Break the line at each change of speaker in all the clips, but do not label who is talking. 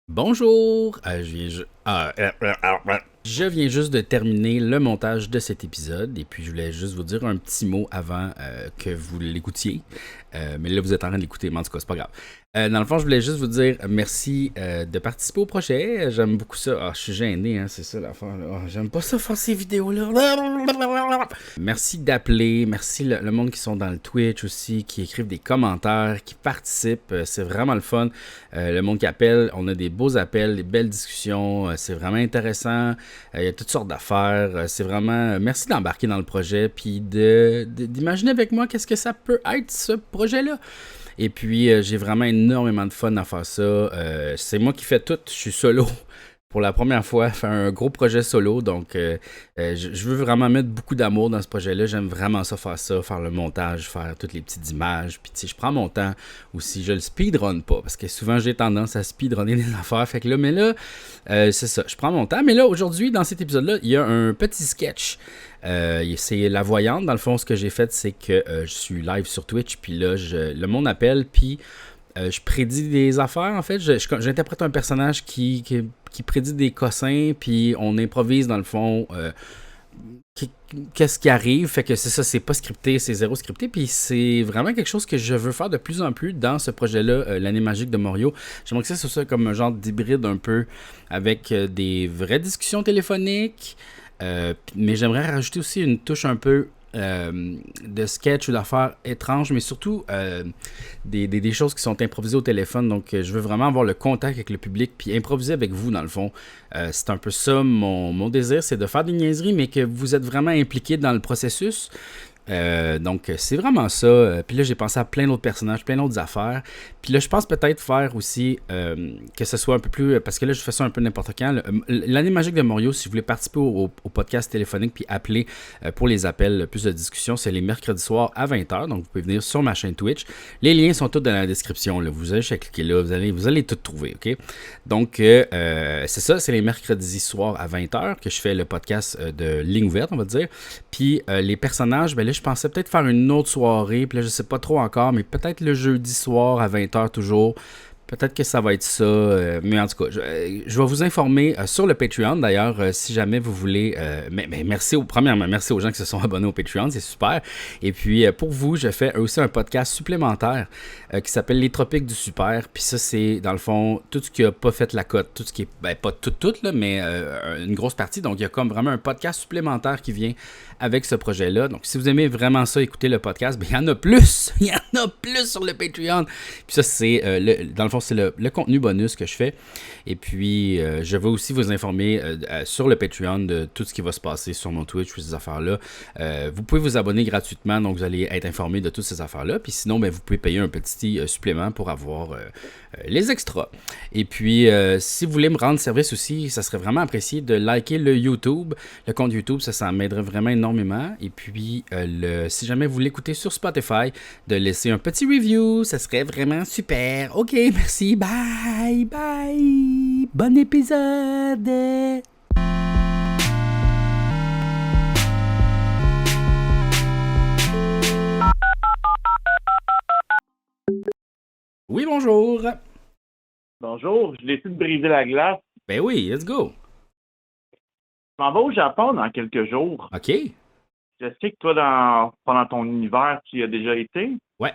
Bonjour, je viens juste de terminer le montage de cet épisode et puis je voulais juste vous dire un petit mot avant que vous l'écoutiez. Mais là, vous êtes en train de l'écouter, mais en tout cas, c'est pas grave. Dans le fond, je voulais juste vous dire merci de participer au projet. J'aime beaucoup ça. Ah, je suis gêné, hein, c'est ça l'affaire. J'aime pas ça faire ces vidéos-là. Merci d'appeler. Merci le monde qui sont dans le Twitch aussi, qui écrivent des commentaires, qui participent. C'est vraiment le fun. Le monde qui appelle, on a des beaux appels, des belles discussions. C'est vraiment intéressant. Il y a toutes sortes d'affaires. C'est vraiment... Merci d'embarquer dans le projet puis d'imaginer avec moi qu'est-ce que ça peut être, ce projet-là. Et puis, j'ai vraiment énormément de fun à faire ça. C'est moi qui fais tout. Je suis solo pour la première fois, faire un gros projet solo. Donc, je veux vraiment mettre beaucoup d'amour dans ce projet-là. J'aime vraiment ça, faire le montage, faire toutes les petites images. Puis, tu sais, je prends mon temps aussi. Je le speedrun pas parce que souvent, j'ai tendance à speedrunner des affaires. Fait que là, mais là, c'est ça. Je prends mon temps. Mais là, aujourd'hui, dans cet épisode-là, il y a un petit sketch. C'est la voyante. Dans le fond, ce que j'ai fait, c'est que je suis live sur Twitch. Puis là, le monde appelle. Puis je prédis des affaires, en fait. J'interprète un personnage qui prédit des cossins, puis on improvise, dans le fond, qu'est-ce qui arrive. Fait que c'est ça, c'est pas scripté, c'est zéro scripté. Puis c'est vraiment quelque chose que je veux faire de plus en plus dans ce projet-là, l'année magique de Morio. J'aimerais que ça soit comme un genre d'hybride un peu avec des vraies discussions téléphoniques. Mais j'aimerais rajouter aussi une touche un peu de sketch ou d'affaires étranges, mais surtout des choses qui sont improvisées au téléphone. Donc, je veux vraiment avoir le contact avec le public puis improviser avec vous, dans le fond. C'est un peu ça, mon désir, c'est de faire des niaiseries, mais que vous êtes vraiment impliqués dans le processus. Donc, c'est vraiment ça. Puis là, j'ai pensé à plein d'autres personnages, plein d'autres affaires. Puis là, je pense peut-être faire aussi que ce soit un peu plus... Parce que là, je fais ça un peu n'importe quand. L'année magique de Morio, si vous voulez participer au podcast téléphonique puis appeler pour les appels, plus de discussion, c'est les mercredis soirs à 20h. Donc, vous pouvez venir sur ma chaîne Twitch. Les liens sont tous dans la description. Là. Vous allez juste cliquer là. Vous allez tout trouver, OK? Donc, c'est ça. C'est les mercredis soirs à 20h que je fais le podcast de ligne ouverte, on va dire. Puis, les personnages, ben là, je pensais peut-être faire une autre soirée, puis là, je sais pas trop encore, mais peut-être le jeudi soir à 20h toujours. Peut-être que ça va être ça, mais en tout cas, je vais vous informer sur le Patreon. D'ailleurs, si jamais vous voulez, mais premièrement, merci aux gens qui se sont abonnés au Patreon, c'est super. Et puis, pour vous, je fais aussi un podcast supplémentaire qui s'appelle Les Tropiques du Super. Puis ça, c'est, dans le fond, tout ce qui a pas fait la cote, tout ce qui est, ben pas tout là, mais une grosse partie. Donc, il y a comme vraiment un podcast supplémentaire qui vient avec ce projet-là. Donc, si vous aimez vraiment ça, écouter le podcast, ben, il y en a plus! Il y en a plus sur le Patreon! Puis ça, c'est, dans le fond, c'est le contenu bonus que je fais. Et puis, je vais aussi vous informer sur le Patreon de tout ce qui va se passer sur mon Twitch ou ces affaires-là. Vous pouvez vous abonner gratuitement, donc vous allez être informé de toutes ces affaires-là. Puis sinon, ben, vous pouvez payer un petit supplément pour avoir les extras. Et puis, si vous voulez me rendre service aussi, ça serait vraiment apprécié de liker le YouTube. Le compte YouTube, ça m'aiderait vraiment énormément. Et puis, si jamais vous l'écoutez sur Spotify, de laisser un petit review, ça serait vraiment super. Ok, merci, bye, bye, bon épisode. Oui, bonjour.
Bonjour, je décide de briser la glace.
Ben oui, let's go.
Je m'en vais au Japon dans quelques jours.
Ok.
Je sais que toi, pendant ton univers, tu y as déjà été.
Ouais.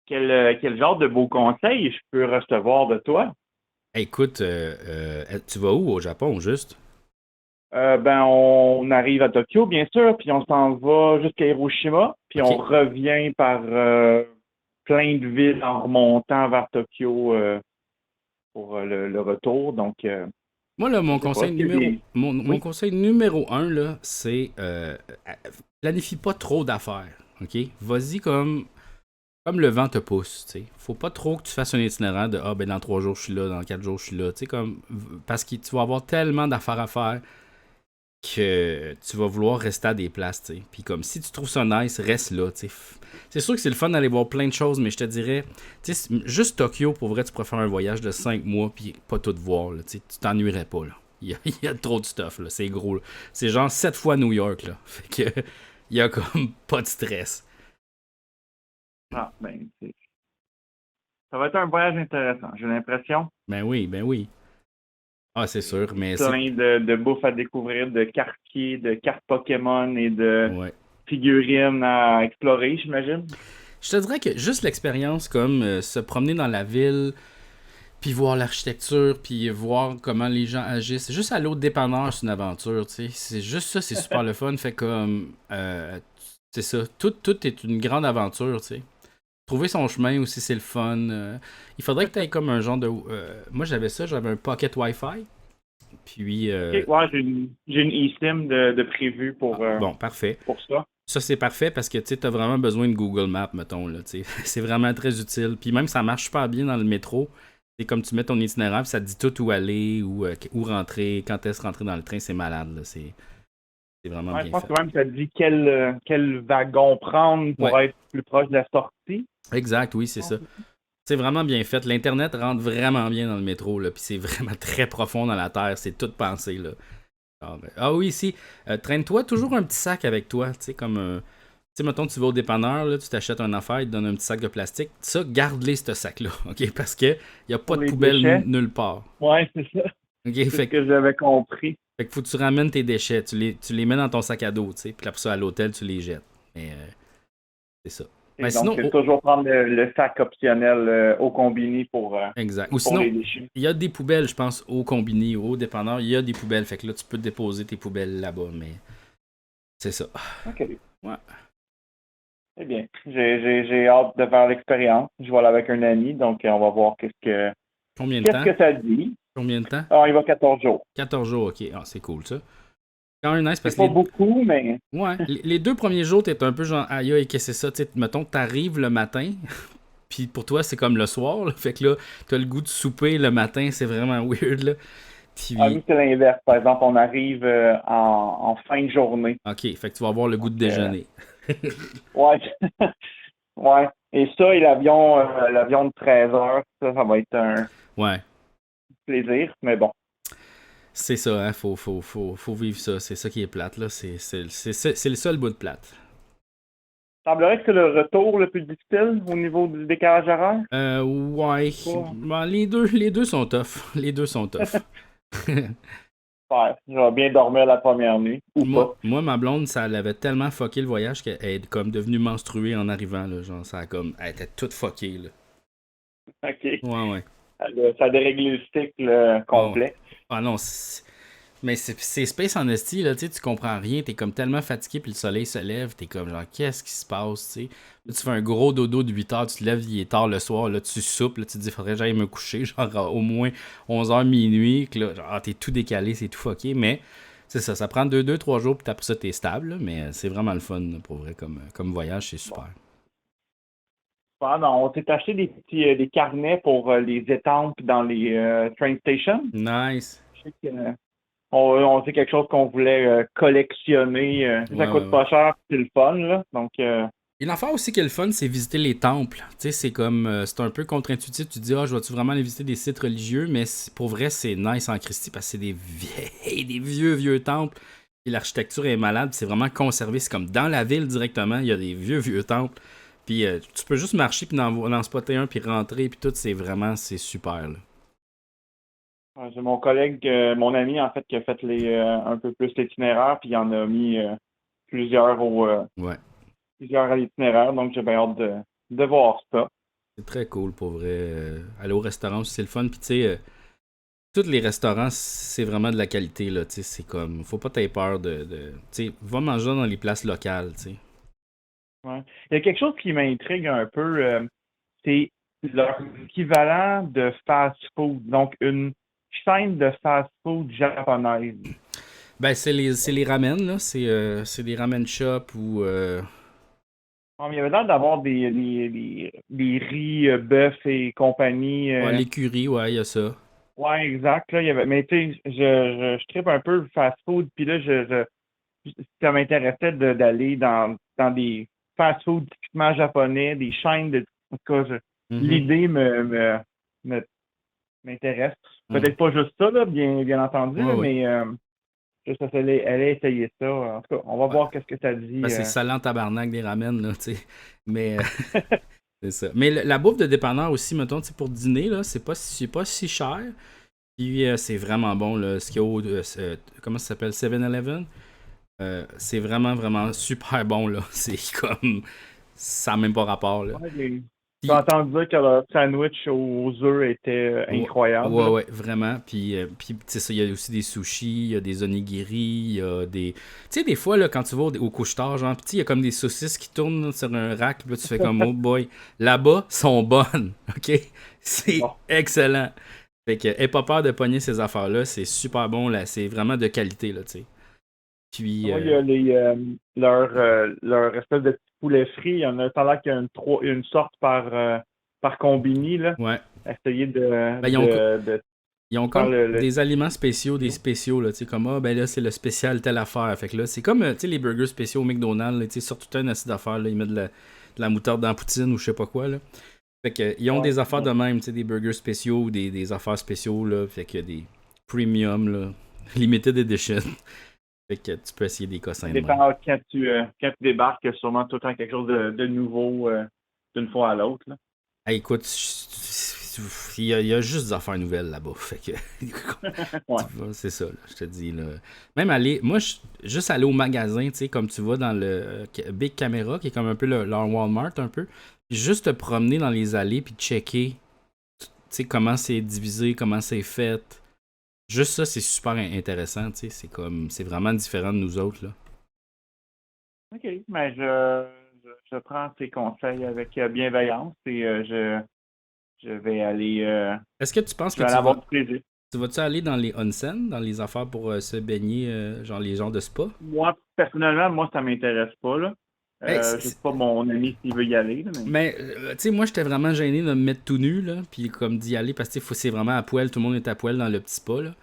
Quel genre de beaux conseils je peux recevoir de toi?
Écoute, tu vas où au Japon, juste?
On arrive à Tokyo, bien sûr, puis on s'en va jusqu'à Hiroshima, puis
Ok.
on revient par plein de villes en remontant vers Tokyo pour le retour. Donc,
Moi, là,
je sais pas,
mon
Oui.
conseil numéro un, là, c'est planifie pas trop d'affaires. OK? Vas-y comme le vent te pousse, tu sais. Faut pas trop que tu fasses un itinéraire de ben dans 3 jours je suis là, dans 4 jours je suis là, tu sais, parce que tu vas avoir tellement d'affaires à faire que tu vas vouloir rester à des places, tu sais. Puis comme si tu trouves ça nice, reste là, tu sais. C'est sûr que c'est le fun d'aller voir plein de choses, mais je te dirais, tu sais, juste Tokyo, pour vrai, tu pourrais faire un voyage de 5 mois puis pas tout voir, là, tu sais. Tu t'ennuierais pas, là. Il y a trop de stuff, là. C'est gros, là. C'est genre 7 fois New York, là. Fait que, il y a comme pas de stress.
Ah, ben, Ça va être un voyage intéressant, j'ai l'impression.
Ben oui, ben oui. Ah, c'est sûr, mais c'est...
Plein de bouffe à découvrir, de quartiers, de cartes Pokémon et de
Ouais.
figurines à explorer, j'imagine.
Je te dirais que juste l'expérience comme se promener dans la ville, puis voir l'architecture, puis voir comment les gens agissent. Juste aller au dépanneur, c'est une aventure, tu sais. C'est juste ça, c'est super le fun. Fait comme... c'est ça. Tout est une grande aventure, tu sais. Trouver son chemin aussi, c'est le fun. Il faudrait que tu aies comme un genre de... moi, j'avais ça, j'avais un pocket Wi-Fi. Puis...
Ok, ouais, j'ai une eSIM de prévu
bon, parfait.
pour ça.
Ça, c'est parfait parce que tu as vraiment besoin de Google Maps, mettons. Là, tu sais. C'est vraiment très utile. Puis même, ça marche super bien dans le métro. C'est comme tu mets ton itinéraire, puis ça te dit tout où aller, où rentrer, quand est-ce rentrer dans le train, c'est malade. Là. C'est vraiment
Ouais, je
bien
pense
fait.
que même ça te dit quel wagon prendre pour
Ouais,
être plus proche de la sortie.
exact, oui, c'est ça. C'est vraiment bien fait. L'Internet rentre vraiment bien dans le métro, là, puis c'est vraiment très profond dans la terre. C'est tout pensé, là. Ah oui, si. Traîne-toi toujours un petit sac avec toi, tu sais, comme... tu sais, mettons, tu vas au dépanneur, là, tu t'achètes une affaire, ils te donnent un petit sac de plastique. Ça, garde-les, ce sac-là, OK? Parce que y a pas
Pour
de
les
poubelle
déchets.
nulle part.
Ouais, c'est ça.
OK?
C'est ce
Fait,
que j'avais compris.
fait que faut que tu ramènes tes déchets. Tu les mets dans ton sac à dos, tu sais. Puis après ça, à l'hôtel, tu les jettes. Mais c'est ça.
Et
Mais
donc,
sinon,
c'est toujours prendre le sac optionnel au combini
exact. Ou
pour
sinon,
les déchets.
il y a des poubelles, je pense, au combini, au dépanneur. Il y a des poubelles. Fait que là, tu peux déposer tes poubelles là-bas. Mais c'est ça.
OK.
Ouais.
Eh bien, j'ai hâte de faire l'expérience. Je vais aller avec un ami, donc on va voir
Combien de
qu'est-ce
temps?
que ça dit.
Combien de temps?
Alors, il va 14 jours.
14 jours, OK. Ah, c'est cool, ça. Quand même nice
C'est
parce que
pas beaucoup, mais
ouais, les 2 premiers jours, t'es un peu genre, aïe, aïe, qu'est-ce que c'est ça? Tu sais, mettons, t'arrives le matin, puis pour toi, c'est comme le soir, là. Fait que là, t'as le goût de souper le matin, c'est vraiment weird, là.
nous,
Puis,
c'est l'inverse. Par exemple, on arrive en fin de journée.
ok, fait que tu vas avoir le goût
Donc,
de déjeuner.
ouais. Ouais. Et ça, et l'avion de 13 heures, ça va être un
Ouais,
plaisir. Mais bon,
c'est ça, hein, faut vivre ça, c'est ça qui est plate, là. C'est le seul bout de plate.
il semblerait que c'est le retour le plus difficile au niveau du décalage horaire.
Ouais,
Pas-
bon, les deux sont tough, les deux sont tough.
Ouais, je vais bien dormir la première nuit, ou pas.
Moi, ma blonde, ça l'avait tellement fucké le voyage qu'elle est comme devenue menstruée en arrivant, là. Genre, ça a comme. Elle était toute fuckée, là.
OK.
Ouais, ouais.
Ça dérégle le cycle
Ouais, ouais.
complet.
Ah non, mais c'est space en esti, là, tu sais, tu comprends rien, t'es comme tellement fatigué, puis le soleil se lève, t'es comme genre, qu'est-ce qui se passe, tu sais. Là, tu fais un gros dodo de 8 heures, tu te lèves, il est tard le soir, là, tu soupes, là, tu te dis, faudrait que j'aille me coucher, genre, au moins 11 heures minuit, que là, genre, t'es tout décalé, c'est tout fucké, mais c'est ça, ça prend 3 jours, puis après ça, t'es stable, là, mais c'est vraiment le fun, là, pour vrai, comme voyage, c'est
Bon.
super.
On s'est acheté des carnets pour les étampes dans les train stations.
Nice.
Je sais que, on sait quelque chose qu'on voulait collectionner. Ça
Ouais, ouais,
coûte
ouais.
pas cher, c'est le fun, là. Donc,
Et l'affaire aussi qui est le fun, c'est visiter les temples. Tu sais, c'est comme, c'est un peu contre-intuitif. Tu te dis, ah, je vais-tu vraiment aller visiter des sites religieux? Mais pour vrai, c'est nice en Christie parce que c'est des vieux temples. Et l'architecture est malade. C'est vraiment conservé. C'est comme dans la ville directement. Il y a des vieux temples. Puis tu peux juste marcher, puis en spotter un, puis rentrer, puis tout. C'est super, là.
j'ai mon collègue, mon ami, en fait, qui a fait un peu plus l'itinéraire, puis il en a mis plusieurs
Ouais.
plusieurs à l'itinéraire. Donc, j'ai bien hâte de voir ça.
C'est très cool pour vrai. Aller au restaurant aussi, c'est le fun. Puis tu sais, tous les restaurants, c'est vraiment de la qualité, là. Tu sais, c'est comme, faut pas t'aies peur tu sais, va manger dans les places locales, tu sais.
Ouais. Il y a quelque chose qui m'intrigue un peu, c'est leur équivalent de fast-food. Donc, une chaîne de fast-food japonaise.
Ben, c'est les ramen, là. C'est des ramen shops ou.
Il y avait l'air d'avoir des riz, bœuf et compagnie.
Ouais, l'écurie, ouais, il y a ça.
Ouais, exact. Là, mais tu sais, je tripe un peu le fast-food. Puis là, ça m'intéressait d'aller dans des fast-food typiquement japonais, des chaînes de. En tout cas,
Mhm.
l'idée me- m'intéresse.
Ouais,
Peut-être pas juste ça, là, bien entendu,
ouais,
là,
ouais.
mais juste elle a essayé ça. En tout cas, on va
Ouais.
voir qu'est-ce que ça
Ben,
dit.
c'est salant tabarnak des ramen, là, tu sais. Mais C'est ça. Mais la bouffe de dépanneur aussi, mettons, tu sais, pour dîner, là, c'est pas si cher. Puis c'est vraiment bon, là. Ce qu'il y a comment ça s'appelle? 7-Eleven. C'est vraiment, vraiment super bon, là. C'est comme... Ça n'a même pas rapport, là.
Ouais, j'ai
Puis,
entendu dire que leur sandwich aux œufs était
ouais,
incroyable,
ouais,
là.
ouais, vraiment. Puis tu sais, ça, il y a aussi des sushis, il y a des onigiri, il y a des... Tu sais, des fois, là, quand tu vas au couche-tard, genre, puis tu sais, il y a comme des saucisses qui tournent sur un rack, puis là, tu fais comme, oh boy. Là-bas, sont bonnes, OK? C'est
Bon.
excellent. Fait que, aie pas peur de pogner ces affaires-là, c'est super bon, là, c'est vraiment de qualité, là, tu sais. Puis,
Moi, il y a leur espèce de petit poulet frit. Il y en a, ça a l'air qu'il y a une sorte par combini, là.
ouais.
Essayer
Ben,
de
ils ont
faire
comme
le
des aliments spéciaux, des spéciaux, là, tu sais, comme, ah, ben là, c'est le spécial telle affaire. Fait que là, c'est comme, tu sais, les burgers spéciaux au McDonald's, là, tu sais, sur tout un acide d'affaires, là, ils mettent de la moutarde dans la poutine ou je sais pas quoi, là. Fait que, ils ont
Ouais,
des affaires
ouais.
de même, tu sais, des burgers spéciaux ou des affaires spéciaux, là. Fait que des premium, là, limited edition. Fait que tu peux essayer des cossins
Ça
de même.
dépend quand tu débarques, il y a sûrement tout le temps quelque chose de nouveau d'une fois à l'autre, là.
Hey, écoute, il y a juste des affaires nouvelles là-bas. Fait que,
Ouais.
c'est ça, là, je te dis. Là. Même aller, moi, juste aller au magasin, tu sais, comme tu vas dans le Big Camera, qui est comme un peu leur Walmart, un peu. Puis juste te promener dans les allées, puis checker, tu sais, comment c'est divisé, comment c'est fait. Juste ça, c'est super intéressant, tu sais. C'est vraiment différent de nous autres, là.
OK. Mais je prends tes conseils avec bienveillance et je vais aller,
Est-ce que tu penses
je
que
vais aller avoir du plaisir.
tu vas-tu aller dans les onsen, dans les affaires pour se baigner, genre les genres de spa?
Moi, personnellement, ça m'intéresse pas, là.
Hey,
Je sais pas mon ami s'il veut y aller, là, mais
mais, tu sais, moi, j'étais vraiment gêné de me mettre tout nu, là, puis comme d'y aller, parce que c'est vraiment à poil, tout le monde est à poil dans le petit spa, là.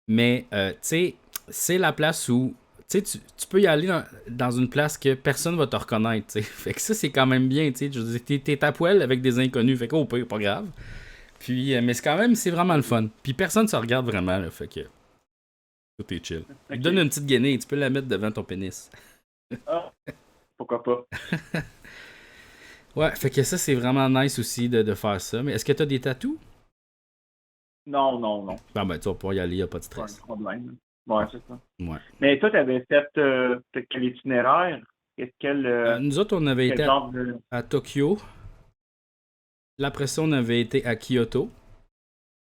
Mais, tu sais, c'est la place où, tu sais, tu peux y aller dans une place que personne va te reconnaître, tu sais. Fait que ça, c'est quand même bien, tu sais. Je veux dire, t'es à poil avec des inconnus, fait que, oh, pas grave. Puis, mais c'est quand même, c'est vraiment le fun. Puis personne se regarde vraiment, là, fait que tout est chill. Il te donne
OK.
une petite guenille, tu peux la mettre devant ton pénis.
Ah, pourquoi pas?
Ouais, fait que ça, c'est vraiment nice aussi de faire ça. Mais est-ce que t'as des tatous?
Non, non, non.
Ben, tu vas pouvoir y aller, y a pas de
Pas un
stress.
problème. Ouais, c'est ça.
Ouais.
Mais toi, tu avais fait quel itinéraire?
Nous autres, on avait
Quel
été
genre de.
à Tokyo. Là, après ça, on avait été à Kyoto.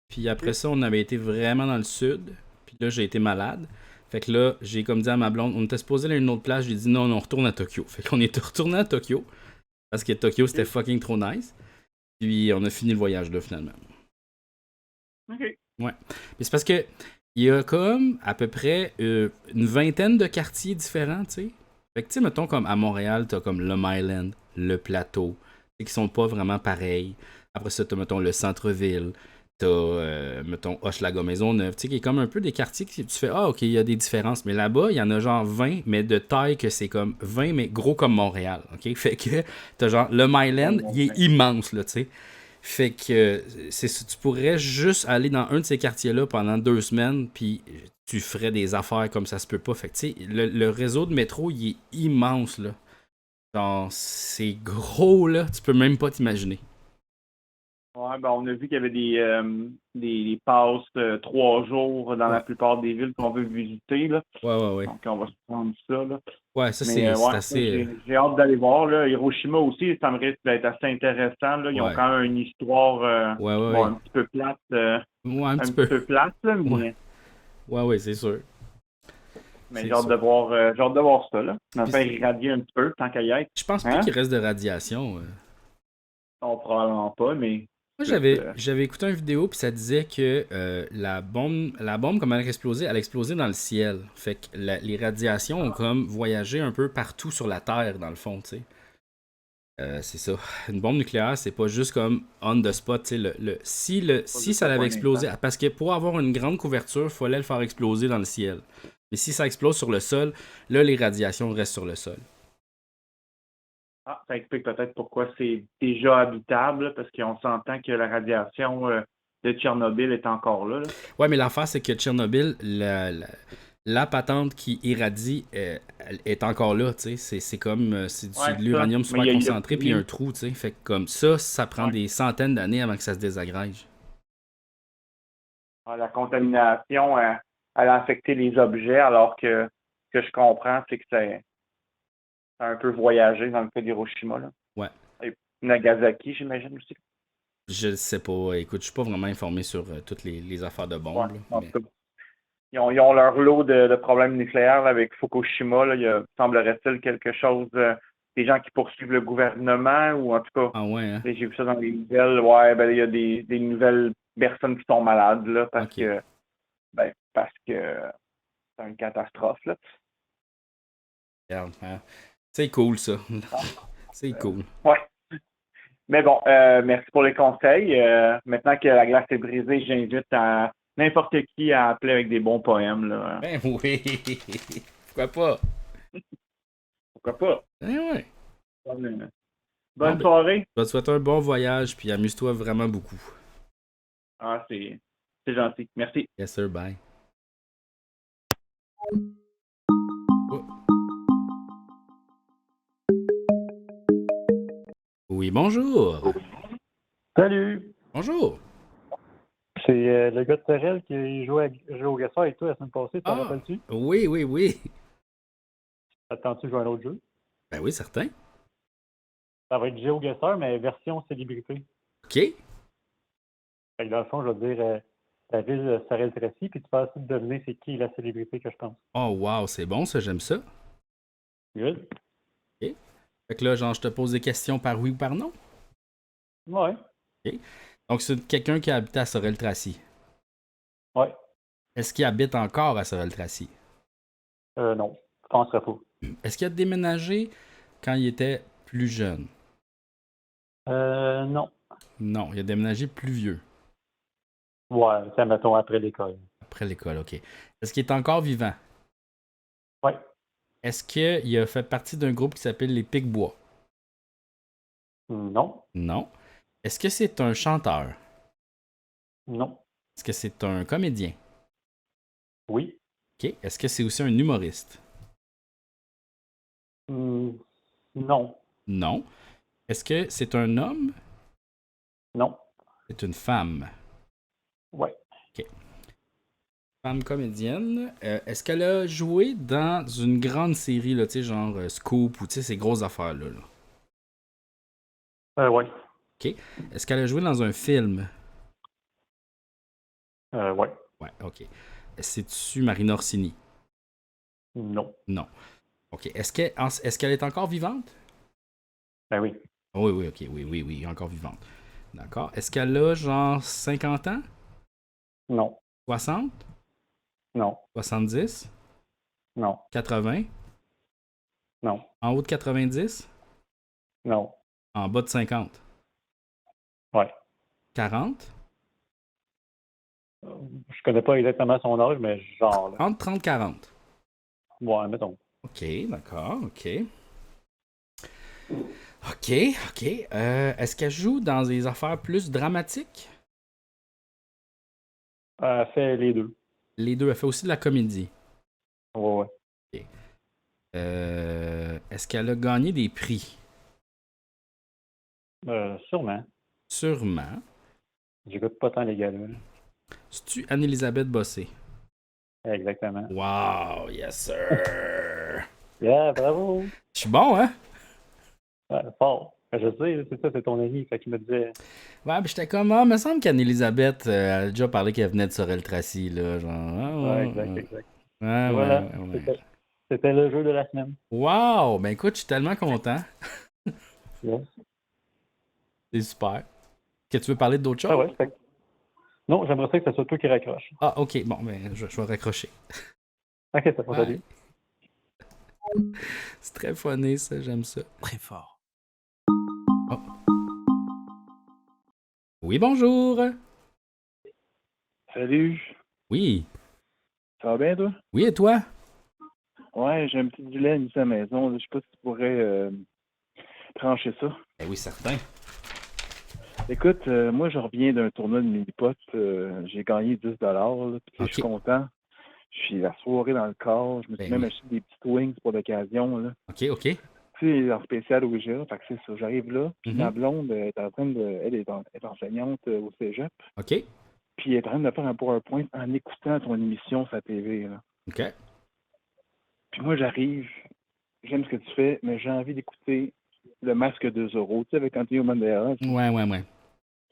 Puis après ça, on avait été vraiment dans le sud. Puis là, j'ai été malade. Fait que là, j'ai comme dit à ma blonde, on était supposé aller à une autre place. J'ai dit non, on retourne à Tokyo. Fait qu'on est retourné à Tokyo. Parce que Tokyo, c'était fucking trop nice. Puis on a fini le voyage là, finalement.
OK.
Ouais. Puis c'est parce que il y a comme à peu près une vingtaine de quartiers différents, tu sais. Fait que tu sais, mettons comme à Montréal, t'as comme le Myland, le Plateau, qui sont pas vraiment pareils. Après ça, t'as, mettons, le centre-ville. T'as, mettons, Hochelaga Maisonneuve, tu sais, qui est comme un peu des quartiers que tu fais, ah, ok, il y a des différences. Mais là-bas, il y en a genre 20, mais de taille que c'est comme 20, mais gros comme Montréal, ok? Fait que t'as genre, le Myland, il est immense, là, tu sais. Fait que tu pourrais juste aller dans un de ces quartiers-là pendant 2 semaines, puis tu ferais des affaires comme ça se peut pas. Fait que tu sais, le réseau de métro, il est immense, là. Genre, c'est gros, là. Tu peux même pas t'imaginer.
Ouais, ben, on a vu qu'il y avait des passes 3 jours dans
Ouais,
la plupart des villes qu'on veut visiter, là.
ouais, ouais. Ouais,
Donc, on va se prendre ça, là.
ouais ça,
Mais
c'est
ouais,
assez.
j'ai hâte d'aller voir, là. Hiroshima aussi, ça me risque d'être assez intéressant, là. Ils ont
Ouais,
quand même une histoire,
ouais, ouais,
bon,
ouais.
un petit peu plate,
Ouais, un
un
petit
petit
peu.
peu plate, là,
Ouais,
mais.
ouais, ouais, c'est sûr.
Mais
C'est
j'ai hâte
sûr.
de voir, ça, là. Ça va
Puis,
faire irradier un petit peu, tant qu'à y être.
je pense pas
Hein?
qu'il reste de radiation.
Non, probablement pas, mais
Moi,
écoute,
j'avais écouté une vidéo, puis ça disait que la bombe, comme elle a explosé dans le ciel. Fait que les radiations ont comme voyagé un peu partout sur la Terre, dans le fond, tu sais. C'est ça. Une bombe nucléaire, c'est pas juste comme on the spot, tu sais.
pas
Si
juste
ça
le
l'avait
point d'instant.
explosé, parce que pour avoir une grande couverture, il fallait le faire exploser dans le ciel. Mais si ça explose sur le sol, là, les radiations restent sur le sol.
Ah, ça explique peut-être pourquoi c'est déjà habitable, là, parce qu'on s'entend que la radiation de Tchernobyl est encore là, là.
Ouais, mais l'affaire, c'est que Tchernobyl, la patente qui irradie elle est encore là, tu sais. C'est comme c'est
Ouais,
de
ça.
l'uranium
Mais
super
il y a
concentré, puis il y a un
plus.
trou, tu sais. Fait que comme ça prend
Ouais.
des centaines d'années avant que ça se désagrège.
La contamination, elle a affecté les objets, alors que ce que je comprends, c'est que ça a un peu voyagé dans le cas d'Hiroshima, là.
Ouais.
Et Nagasaki, j'imagine aussi.
Je sais pas. Écoute, je suis pas vraiment informé sur toutes les affaires de
Ouais,
bombes, là,
en
mais...
tout cas. Ils ont leur lot de problèmes nucléaires là, avec Fukushima. Là. Il y a, semblerait-il, quelque chose, des gens qui poursuivent le gouvernement, ou en tout cas,
Ah ouais, hein?
j'ai vu ça dans les nouvelles. Ouais, ben, il y a des nouvelles personnes qui sont malades là,
Ok.
parce que c'est une catastrophe. Là.
Regarde, hein. C'est cool, ça. C'est cool.
Ouais. Mais bon, merci pour les conseils. Maintenant que la glace est brisée, j'invite n'importe qui à appeler avec des bons poèmes. Là.
Ben oui! Pourquoi pas?
Pourquoi pas?
Ben ouais.
Bonne,
Bon,
bonne
ben,
soirée.
je vais te souhaiter un bon voyage, puis amuse-toi vraiment beaucoup.
Ah, c'est gentil. Merci.
Yes, sir, bye. Oh. Oui, bonjour.
Salut!
Bonjour.
C'est le gars de Sorel qui jouait au Guesseur avec toi la semaine passée, t'en
Ah,
rappelles-tu?
oui, oui, oui.
Attends-tu de jouer à un autre jeu?
Ben oui, certain.
Ça va être GeoGuessr, mais version célébrité.
OK.
Fait que dans le fond, je vais te dire la ville de Sorel-Tracy, puis tu vas essayer de deviner c'est qui la célébrité que je pense.
Oh, wow, c'est bon, ça, j'aime ça.
Good?
OK. Fait que là, genre, je te pose des questions par oui ou par non.
Ouais.
OK. Donc, c'est quelqu'un qui habite à Sorel-Tracy.
Ouais.
Est-ce qu'il habite encore à Sorel-Tracy?
Non. Je penserais pas.
Est-ce qu'il a déménagé quand il était plus jeune?
Non.
Non, il a déménagé plus vieux,
Ouais, ça mettons après l'école.
après l'école, OK. Est-ce qu'il est encore vivant?
Ouais.
Est-ce qu'il a fait partie d'un groupe qui s'appelle les Picbois?
Non.
Non. Est-ce que c'est un chanteur?
Non.
Est-ce que c'est un comédien?
Oui.
OK. Est-ce que c'est aussi un humoriste?
Non.
Non. Est-ce que c'est un homme?
Non.
C'est une femme.
Ouais.
OK. Femme comédienne. Est-ce qu'elle a joué dans une grande série, là, tu sais, genre Scoop ou tu sais, ces grosses affaires-là?
Ouais.
OK. Est-ce qu'elle a joué dans un film?
Ouais.
Ouais, OK. C'est-tu Marina Orsini?
Non.
Non. OK. Est-ce qu'elle est encore vivante?
Ben oui.
Oui, oui, OK. Oui, oui, oui, encore vivante. D'accord. Est-ce qu'elle a genre 50 ans?
Non.
60?
Non.
70?
Non.
80?
Non.
En haut de 90?
Non.
En bas de 50?
Ouais.
40?
Je connais pas exactement son âge, mais genre, là.
Entre 30 et 40.
Ouais, mettons.
OK, d'accord, OK. OK, OK. Est-ce qu'elle joue dans des affaires plus dramatiques?
Elle fait les deux.
Les deux. Elle fait aussi de la comédie.
Ouais, ouais.
OK. Est-ce qu'elle a gagné des prix?
Sûrement.
Sûrement.
J'écoute pas tant les gars là.
C'est-tu Anne-Élisabeth Bossé?
Exactement.
Wow, yes sir!
Yeah, bravo!
Je suis bon, hein?
Ouais, fort. Je sais, c'est ça, c'est ton ami. Fait qu'il me disait.
Ouais, puis j'étais comme, ah, me semble qu'Anne-Élisabeth a déjà parlé qu'elle venait de Sorel-Tracy, là. Genre,
Ouais, exact, exact.
ouais,
Voilà.
ouais, ouais, ouais.
C'était le jeu de la semaine.
Wow! Ben écoute, je suis tellement content.
Yes.
C'est super. Que tu veux parler d'autre chose?
Ah ouais, fait que- Non, j'aimerais ça que ce soit toi qui raccroche.
Ah, ok. Bon, ben, je vais raccrocher.
Ok, ça va, salut.
C'est très funny, ça. J'aime ça.
Très fort.
Oh. Oui, bonjour.
Salut,
Oui.
ça va bien toi?
Oui, et toi?
Ouais, j'ai un petit dilemme ici à la maison. Je sais pas si tu pourrais trancher ça.
Ben oui, certain.
Écoute, moi je reviens d'un tournoi de mini-pot. J'ai gagné 10 là, puis tu sais, je suis
Ok.
content. Puis la soirée dans le corps, je me suis
Ben
même
oui.
acheté des petites wings pour l'occasion, là.
OK.
Tu sais, en spécial au IGA. Fait que c'est ça. J'arrive là, puis ma
Mhm.
blonde est en train de. Elle est enseignante au cégep.
OK.
Puis elle est en train de faire un PowerPoint en écoutant ton émission sur la TV, là.
OK.
Puis moi, j'arrive, j'aime ce que tu fais, mais j'ai envie d'écouter le masque de Zorro, tu sais, avec Antonio Banderas.
Ouais.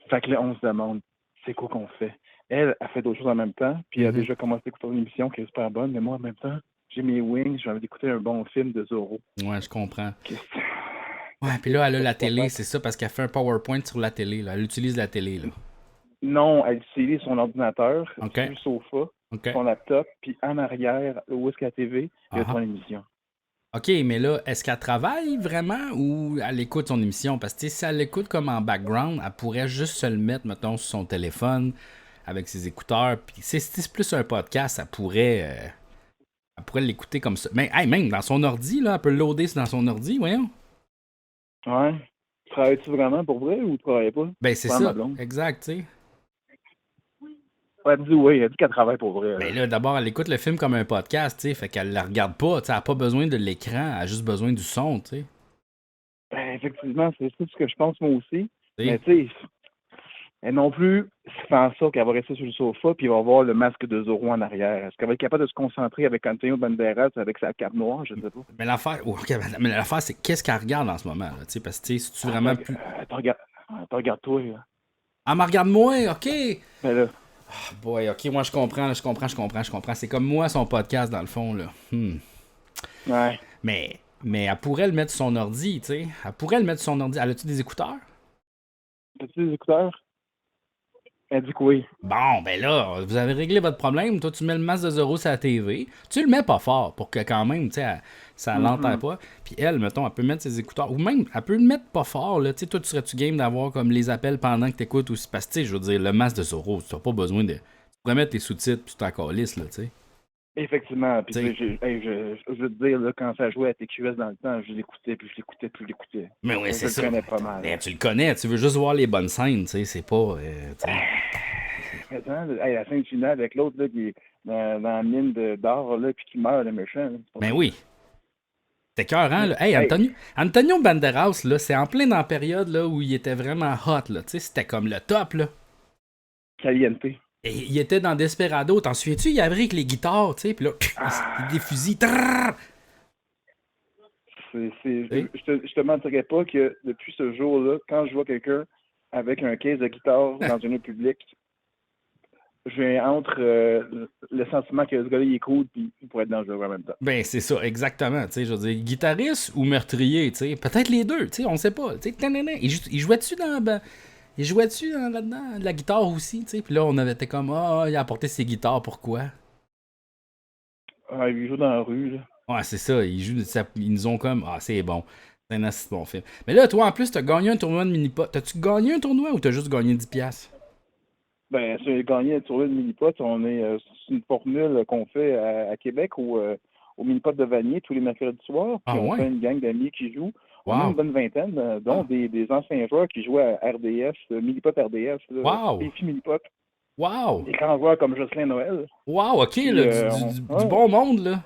Fait que là, on se demande, c'est quoi qu'on fait? Elle a fait d'autres choses en même temps, puis elle a
Mhm.
déjà commencé à écouter une émission qui est super bonne, mais moi, en même temps, j'ai mes wings, j'ai envie d'écouter un bon film de Zorro.
Ouais, je comprends.
Qu'est-ce que-
Ouais, puis là, elle a la
Pourquoi
télé,
pas?
c'est ça, parce qu'elle fait un PowerPoint sur la télé, là. Elle utilise la télé, là.
Non, elle utilise son ordinateur
OK.
sur le sofa,
OK.
son laptop, puis en arrière, où est-ce qu'il y a la TV, il y a
Ah
ton émission.
OK, mais là, est-ce qu'elle travaille vraiment ou elle écoute son émission? Parce que tu sais, si elle l'écoute comme en background, elle pourrait juste se le mettre, mettons, sur son téléphone avec ses écouteurs. Puis si c'est plus un podcast, elle pourrait l'écouter comme ça. Mais hey, même dans son ordi, là, elle peut le loader dans son ordi, voyons.
Ouais. Travailles-tu vraiment pour vrai ou tu travailles pas?
Ben c'est
Pas ma
ça,
blonde.
exact, tu sais.
Ouais, elle dit oui, elle dit qu'elle travaille pour vrai.
Ben
Là.
là, d'abord, elle écoute le film comme un podcast, tu sais, fait qu'elle la regarde pas, tu sais, elle a pas besoin de l'écran, elle a juste besoin du son, tu sais.
Ben, effectivement, c'est ça ce que je pense moi aussi.
Tu
Mais
sais.
tu sais, elle non plus, c'est en ça qu'elle va rester sur le sofa puis elle va voir le masque de Zorro en arrière. Est-ce qu'elle va être capable de se concentrer avec Antonio Banderas avec sa cape noire? Je ne sais pas.
Mais l'affaire, oh, ok, mais l'affaire, c'est qu'est-ce qu'elle regarde en ce moment, là, tu sais, parce que tu sais, si tu vraiment plus.
Regarde toi, là.
Ah, mais regarde-moi, ok.
Ben là,
Boy, ok, moi je comprends, je comprends. C'est comme moi son podcast dans le fond, là.
ouais.
Mais elle pourrait le mettre sur son ordi, tu sais. Elle pourrait le mettre sur son ordi. Elle a-tu des écouteurs?
As-tu des écouteurs? Elle dit que oui.
Bon, ben là, vous avez réglé votre problème. Toi, tu mets le masque de Zoro sur la TV. Tu le mets pas fort pour que quand même, tu sais, ça l'entend pas. Puis elle, mettons, elle peut mettre ses écouteurs. Ou même, elle peut le mettre pas fort, là. Tu sais, toi, tu serais-tu game d'avoir comme les appels pendant que t'écoutes aussi? Parce que, tu sais, je veux dire, le masque de Zoro, tu n'as pas besoin de. Tu pourrais mettre tes sous-titres puis tu t'en calisses, là, tu sais.
Effectivement. Puis
T'sais.
je veux te dire, là, quand ça jouait à TQS dans le temps, je l'écoutais.
Mais oui, c'est
Je
ça.
le connais pas mal.
Ben, tu le connais, tu veux juste voir les bonnes scènes, tu sais, c'est pas. Tu sais.
Attends, la scène finale avec l'autre là, qui est dans la mine d'or, là, puis qui meurt, le méchant. Là.
Ben oui. C'était cœurant, là. Hey, Antonio Banderas, là, c'est en plein dans la période là, où il était vraiment hot, là. Tu sais, c'était comme le top, là.
Caliente.
Et il était dans Desperado, t'en souviens-tu? Il y avait avec les guitares, tu sais, puis là, il défusille. Trrr!
Je te mentirais pas que depuis ce jour-là, quand je vois quelqu'un avec un case de guitare dans un lieu public, j'ai entre le sentiment que ce gars-là, il est cool, puis il pourrait être dangereux en même temps.
Ben, c'est ça, exactement. Tu sais, je veux dire, guitariste ou meurtrier, tu sais. Peut-être les deux, tu sais, on sait pas. Tu sais, il jouait-tu dans. Ben, il jouait-tu là-dedans de la guitare aussi, tu sais. Puis là, on avait été comme, il a apporté ses guitares, pourquoi?
Ah, il joue dans la rue, là.
Ouais, c'est ça. Ils nous ont comme, c'est bon. C'est un assez bon film. Mais là, toi, en plus, t'as gagné un tournoi de mini-pot. T'as-tu gagné un tournoi ou t'as juste gagné 10$?
Ben, j'ai gagné un tournoi de mini-pot. C'est une formule qu'on fait à Québec au mini-pot de Vanier tous les mercredis soirs. Puis on fait une gang d'amis qui jouent. On a une bonne vingtaine, dont des anciens joueurs qui jouaient à RDS, mini-pot RDS.
Wow!
Défi mini-pot.
Wow!
Des grands joueurs comme Jocelyn Noël.
Wow, ok, puis, là, du bon monde, là.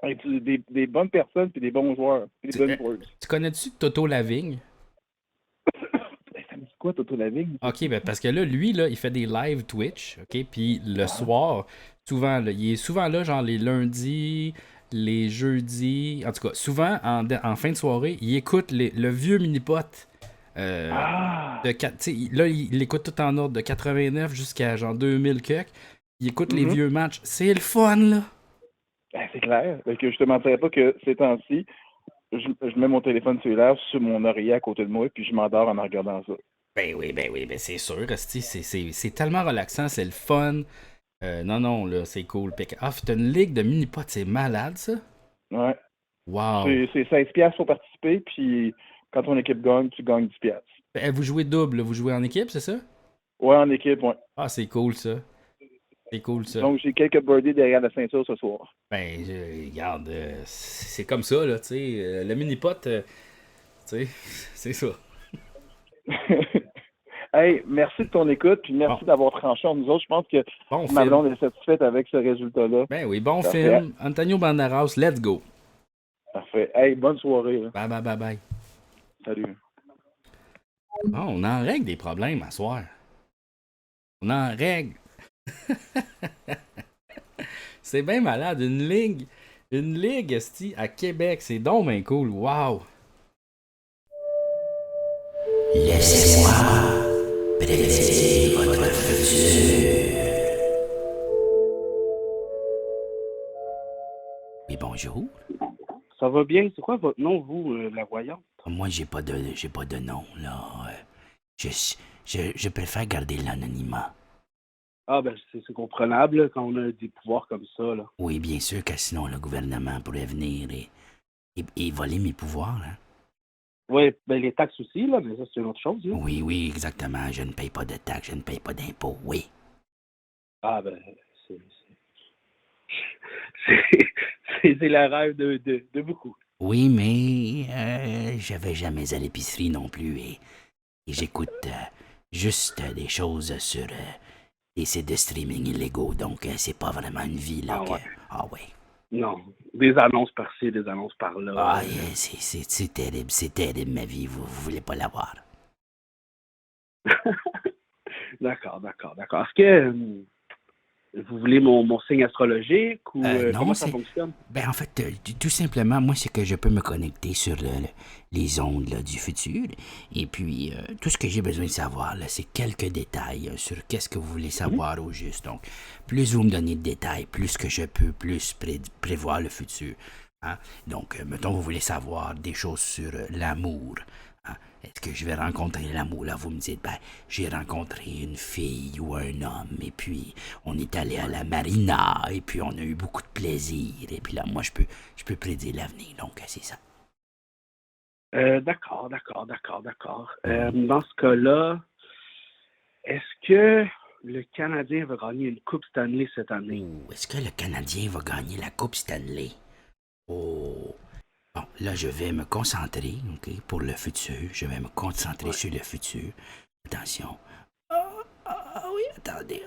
Des bonnes personnes puis des bons joueurs. Puis des bonnes joueuses.
Tu connais-tu Toto Lavigne?
Ça me dit quoi, Toto Lavigne?
Ok, ben parce que là, lui, là, il fait des live Twitch, ok? Puis le soir, souvent, là, il est souvent là, genre les lundis, les jeudis, en tout cas, souvent, en fin de soirée, il écoute le vieux mini-pot. Là, il écoute tout en ordre, de 89 jusqu'à genre 2000 cuck. Il écoute les vieux matchs. C'est le fun, là!
Ben, c'est clair. Parce que je te mentirais pas que ces temps-ci, je mets mon téléphone cellulaire sur mon oreiller à côté de moi puis je m'endors en regardant ça.
Ben oui, c'est sûr. C'est tellement relaxant, c'est le fun. Non, là, c'est cool. Ah, t'as une ligue de mini-pot, c'est malade, ça?
Ouais.
Wow.
C'est 16$ pour participer, puis quand ton équipe gagne, tu gagnes 10$.
Ben, vous jouez double, là. Vous jouez en équipe, c'est ça?
Ouais, en équipe, ouais.
Ah, c'est cool, ça. C'est cool, ça.
Donc, j'ai quelques birdies derrière la ceinture ce soir.
Ben, regarde, c'est comme ça, là, tu sais. Le mini-pot, tu sais, c'est ça.
Hey, merci de ton écoute, puis merci d'avoir tranché entre nous autres. Je pense que ma blonde est satisfaite avec ce résultat-là.
Ben oui, bon film. Antonio Banderas, let's go.
Parfait. Hey, bonne soirée. Là.
Bye.
Salut.
Oh, on en règle des problèmes à soir. On en règle. C'est bien malade. Une ligue esti, à Québec. C'est donc bien cool. Wow.
Laissez-moi prédire votre futur. Oui, bonjour.
Ça va bien? C'est quoi votre nom, vous, la voyante?
Moi, j'ai pas de nom, là. Je préfère garder l'anonymat.
Ah, ben, c'est comprenable, là, quand on a des pouvoirs comme ça, là.
Oui, bien sûr que sinon, le gouvernement pourrait venir et voler mes pouvoirs, hein.
Oui, ben, les taxes aussi, là, mais ça, c'est une autre chose, là.
Oui, exactement. Je ne paye pas de taxes, je ne paye pas d'impôts, oui.
Ah, ben, c'est le rêve de beaucoup.
Oui, mais je vais jamais à l'épicerie non plus et j'écoute juste des choses sur des sites de streaming illégaux, donc c'est pas vraiment une vie, là. Ah ouais.
Non, des annonces par-ci, des annonces par-là.
Ah, c'est terrible, ma vie, vous voulez pas l'avoir.
D'accord. Est-ce que vous voulez mon signe astrologique ou
non,
comment ça fonctionne?
Ben en fait, tout simplement, moi, c'est que je peux me connecter sur les ondes là, du futur. Et puis, tout ce que j'ai besoin de savoir, là, c'est quelques détails sur qu'est-ce que vous voulez savoir au juste. Donc, plus vous me donnez de détails, plus que je peux plus prévoir le futur. Hein? Donc, mettons, vous voulez savoir des choses sur l'amour. Hein? Est-ce que je vais rencontrer l'amour? Là, vous me dites, ben, j'ai rencontré une fille ou un homme, et puis on est allé à la marina, et puis on a eu beaucoup de plaisir, et puis là, moi, je peux prédire l'avenir, donc c'est ça.
D'accord. Dans ce cas-là, est-ce que le Canadien va gagner une Coupe Stanley cette année?
Est-ce que le Canadien va gagner la Coupe Stanley? Oh... Bon, là, je vais me concentrer, OK, pour le futur. Je vais me concentrer sur le futur. Attention. Oui, attendez.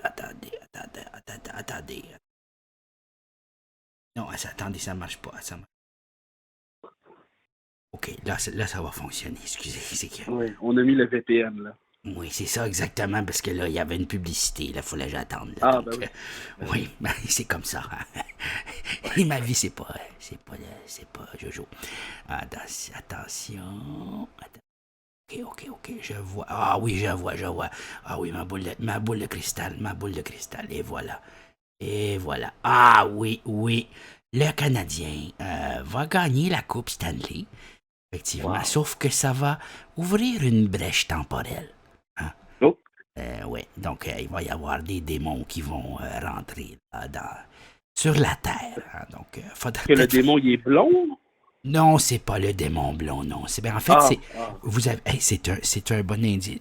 Non, attendez, ça marche pas. OK, là, ça va fonctionner. Excusez, c'est que...
Oui, on a mis le VPN, là.
Oui, c'est ça, exactement, parce que là, il y avait une publicité. Là, il fallait que j'attende.
Donc, ben oui.
Oui, ben, c'est comme ça. Et ma vie, c'est pas Jojo. Attention. OK, je vois. Ah oui, je vois. Ah oui, ma boule de cristal. Et voilà. Ah oui. Le Canadien va gagner la Coupe Stanley. Effectivement, wow. Sauf que ça va ouvrir une brèche temporelle. Hein?
Oh.
Oui, donc il va y avoir des démons qui vont rentrer sur la Terre. Hein? Donc, faudra
que le démon, il est blond?
Non, c'est pas le démon blond, non. En fait, vous avez, c'est un bon indice.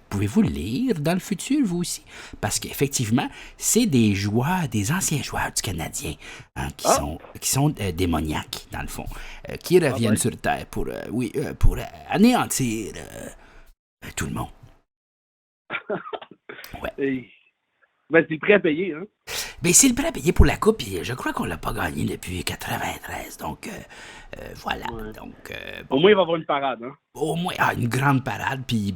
Pouvez-vous lire dans le futur, vous aussi? Parce qu'effectivement, c'est des anciens joueurs du Canadien, hein, qui sont démoniaques, dans le fond, qui reviennent sur Terre pour anéantir tout le monde.
Ouais. Ben, c'est le prêt à payer, hein?
Ben, c'est le prêt à payer pour la coupe, et je crois qu'on l'a pas gagné depuis 93, donc voilà. Ouais. Donc,
au moins, il va y avoir une parade, hein?
Au moins, une grande parade, puis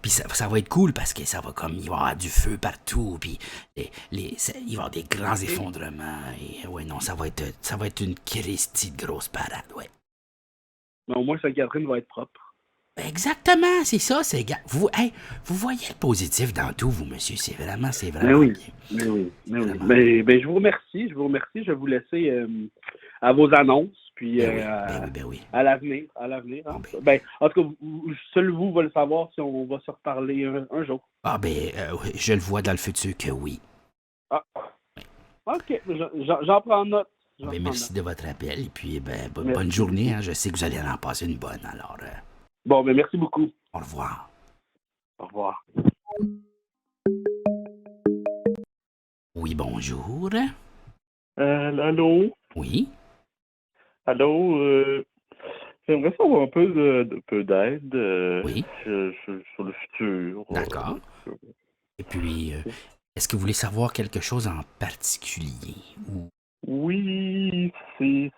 ça va être cool, parce que il va y avoir du feu partout, puis il va y avoir des grands effondrements, et ouais, non, ça va être une Christie de grosse parade, ouais.
Mais au moins, Sainte-Catherine va être propre.
Exactement, c'est ça. Vous voyez le positif dans tout, vous, monsieur. C'est vraiment
oui,
bien.
Mais oui. Je vous remercie. Je vais vous laisser à vos annonces, puis
oui.
à l'avenir. Hein. En tout cas, seul vous va le savoir si on va se reparler un jour.
Je le vois dans le futur que oui.
Ah. OK, j'en prends note.
Merci de votre appel, et puis bonne journée. Hein. Je sais que vous allez en passer une bonne, alors...
Bon, merci beaucoup.
Au revoir.
Au revoir.
Oui, bonjour.
Allô?
Oui?
Allô?
J'aimerais savoir un peu d'aide
Oui.
sur le futur.
D'accord. Et puis, est-ce que vous voulez savoir quelque chose en particulier? Ou...
Oui, c'est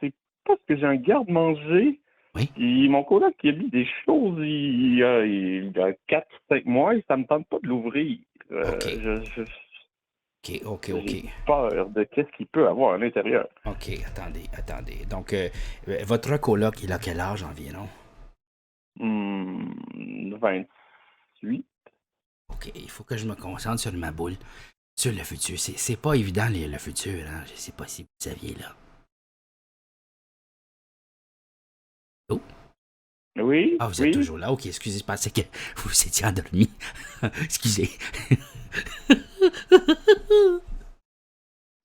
parce que j'ai un garde-manger.
Oui.
Puis mon coloc qui a mis des choses il y a 4-5 mois et ça me tente pas de l'ouvrir.
OK.
J'ai peur de qu'est-ce qu'il peut avoir à l'intérieur.
OK, attendez. Donc, votre coloc, il a quel âge environ?
28.
OK, il faut que je me concentre sur ma boule. Sur le futur. C'est pas évident, le futur, hein? Je sais pas si vous saviez, là. Oh!
Oui.
Ah, vous êtes toujours là? OK, excusez, je pensais que vous étiez endormi. Excusez.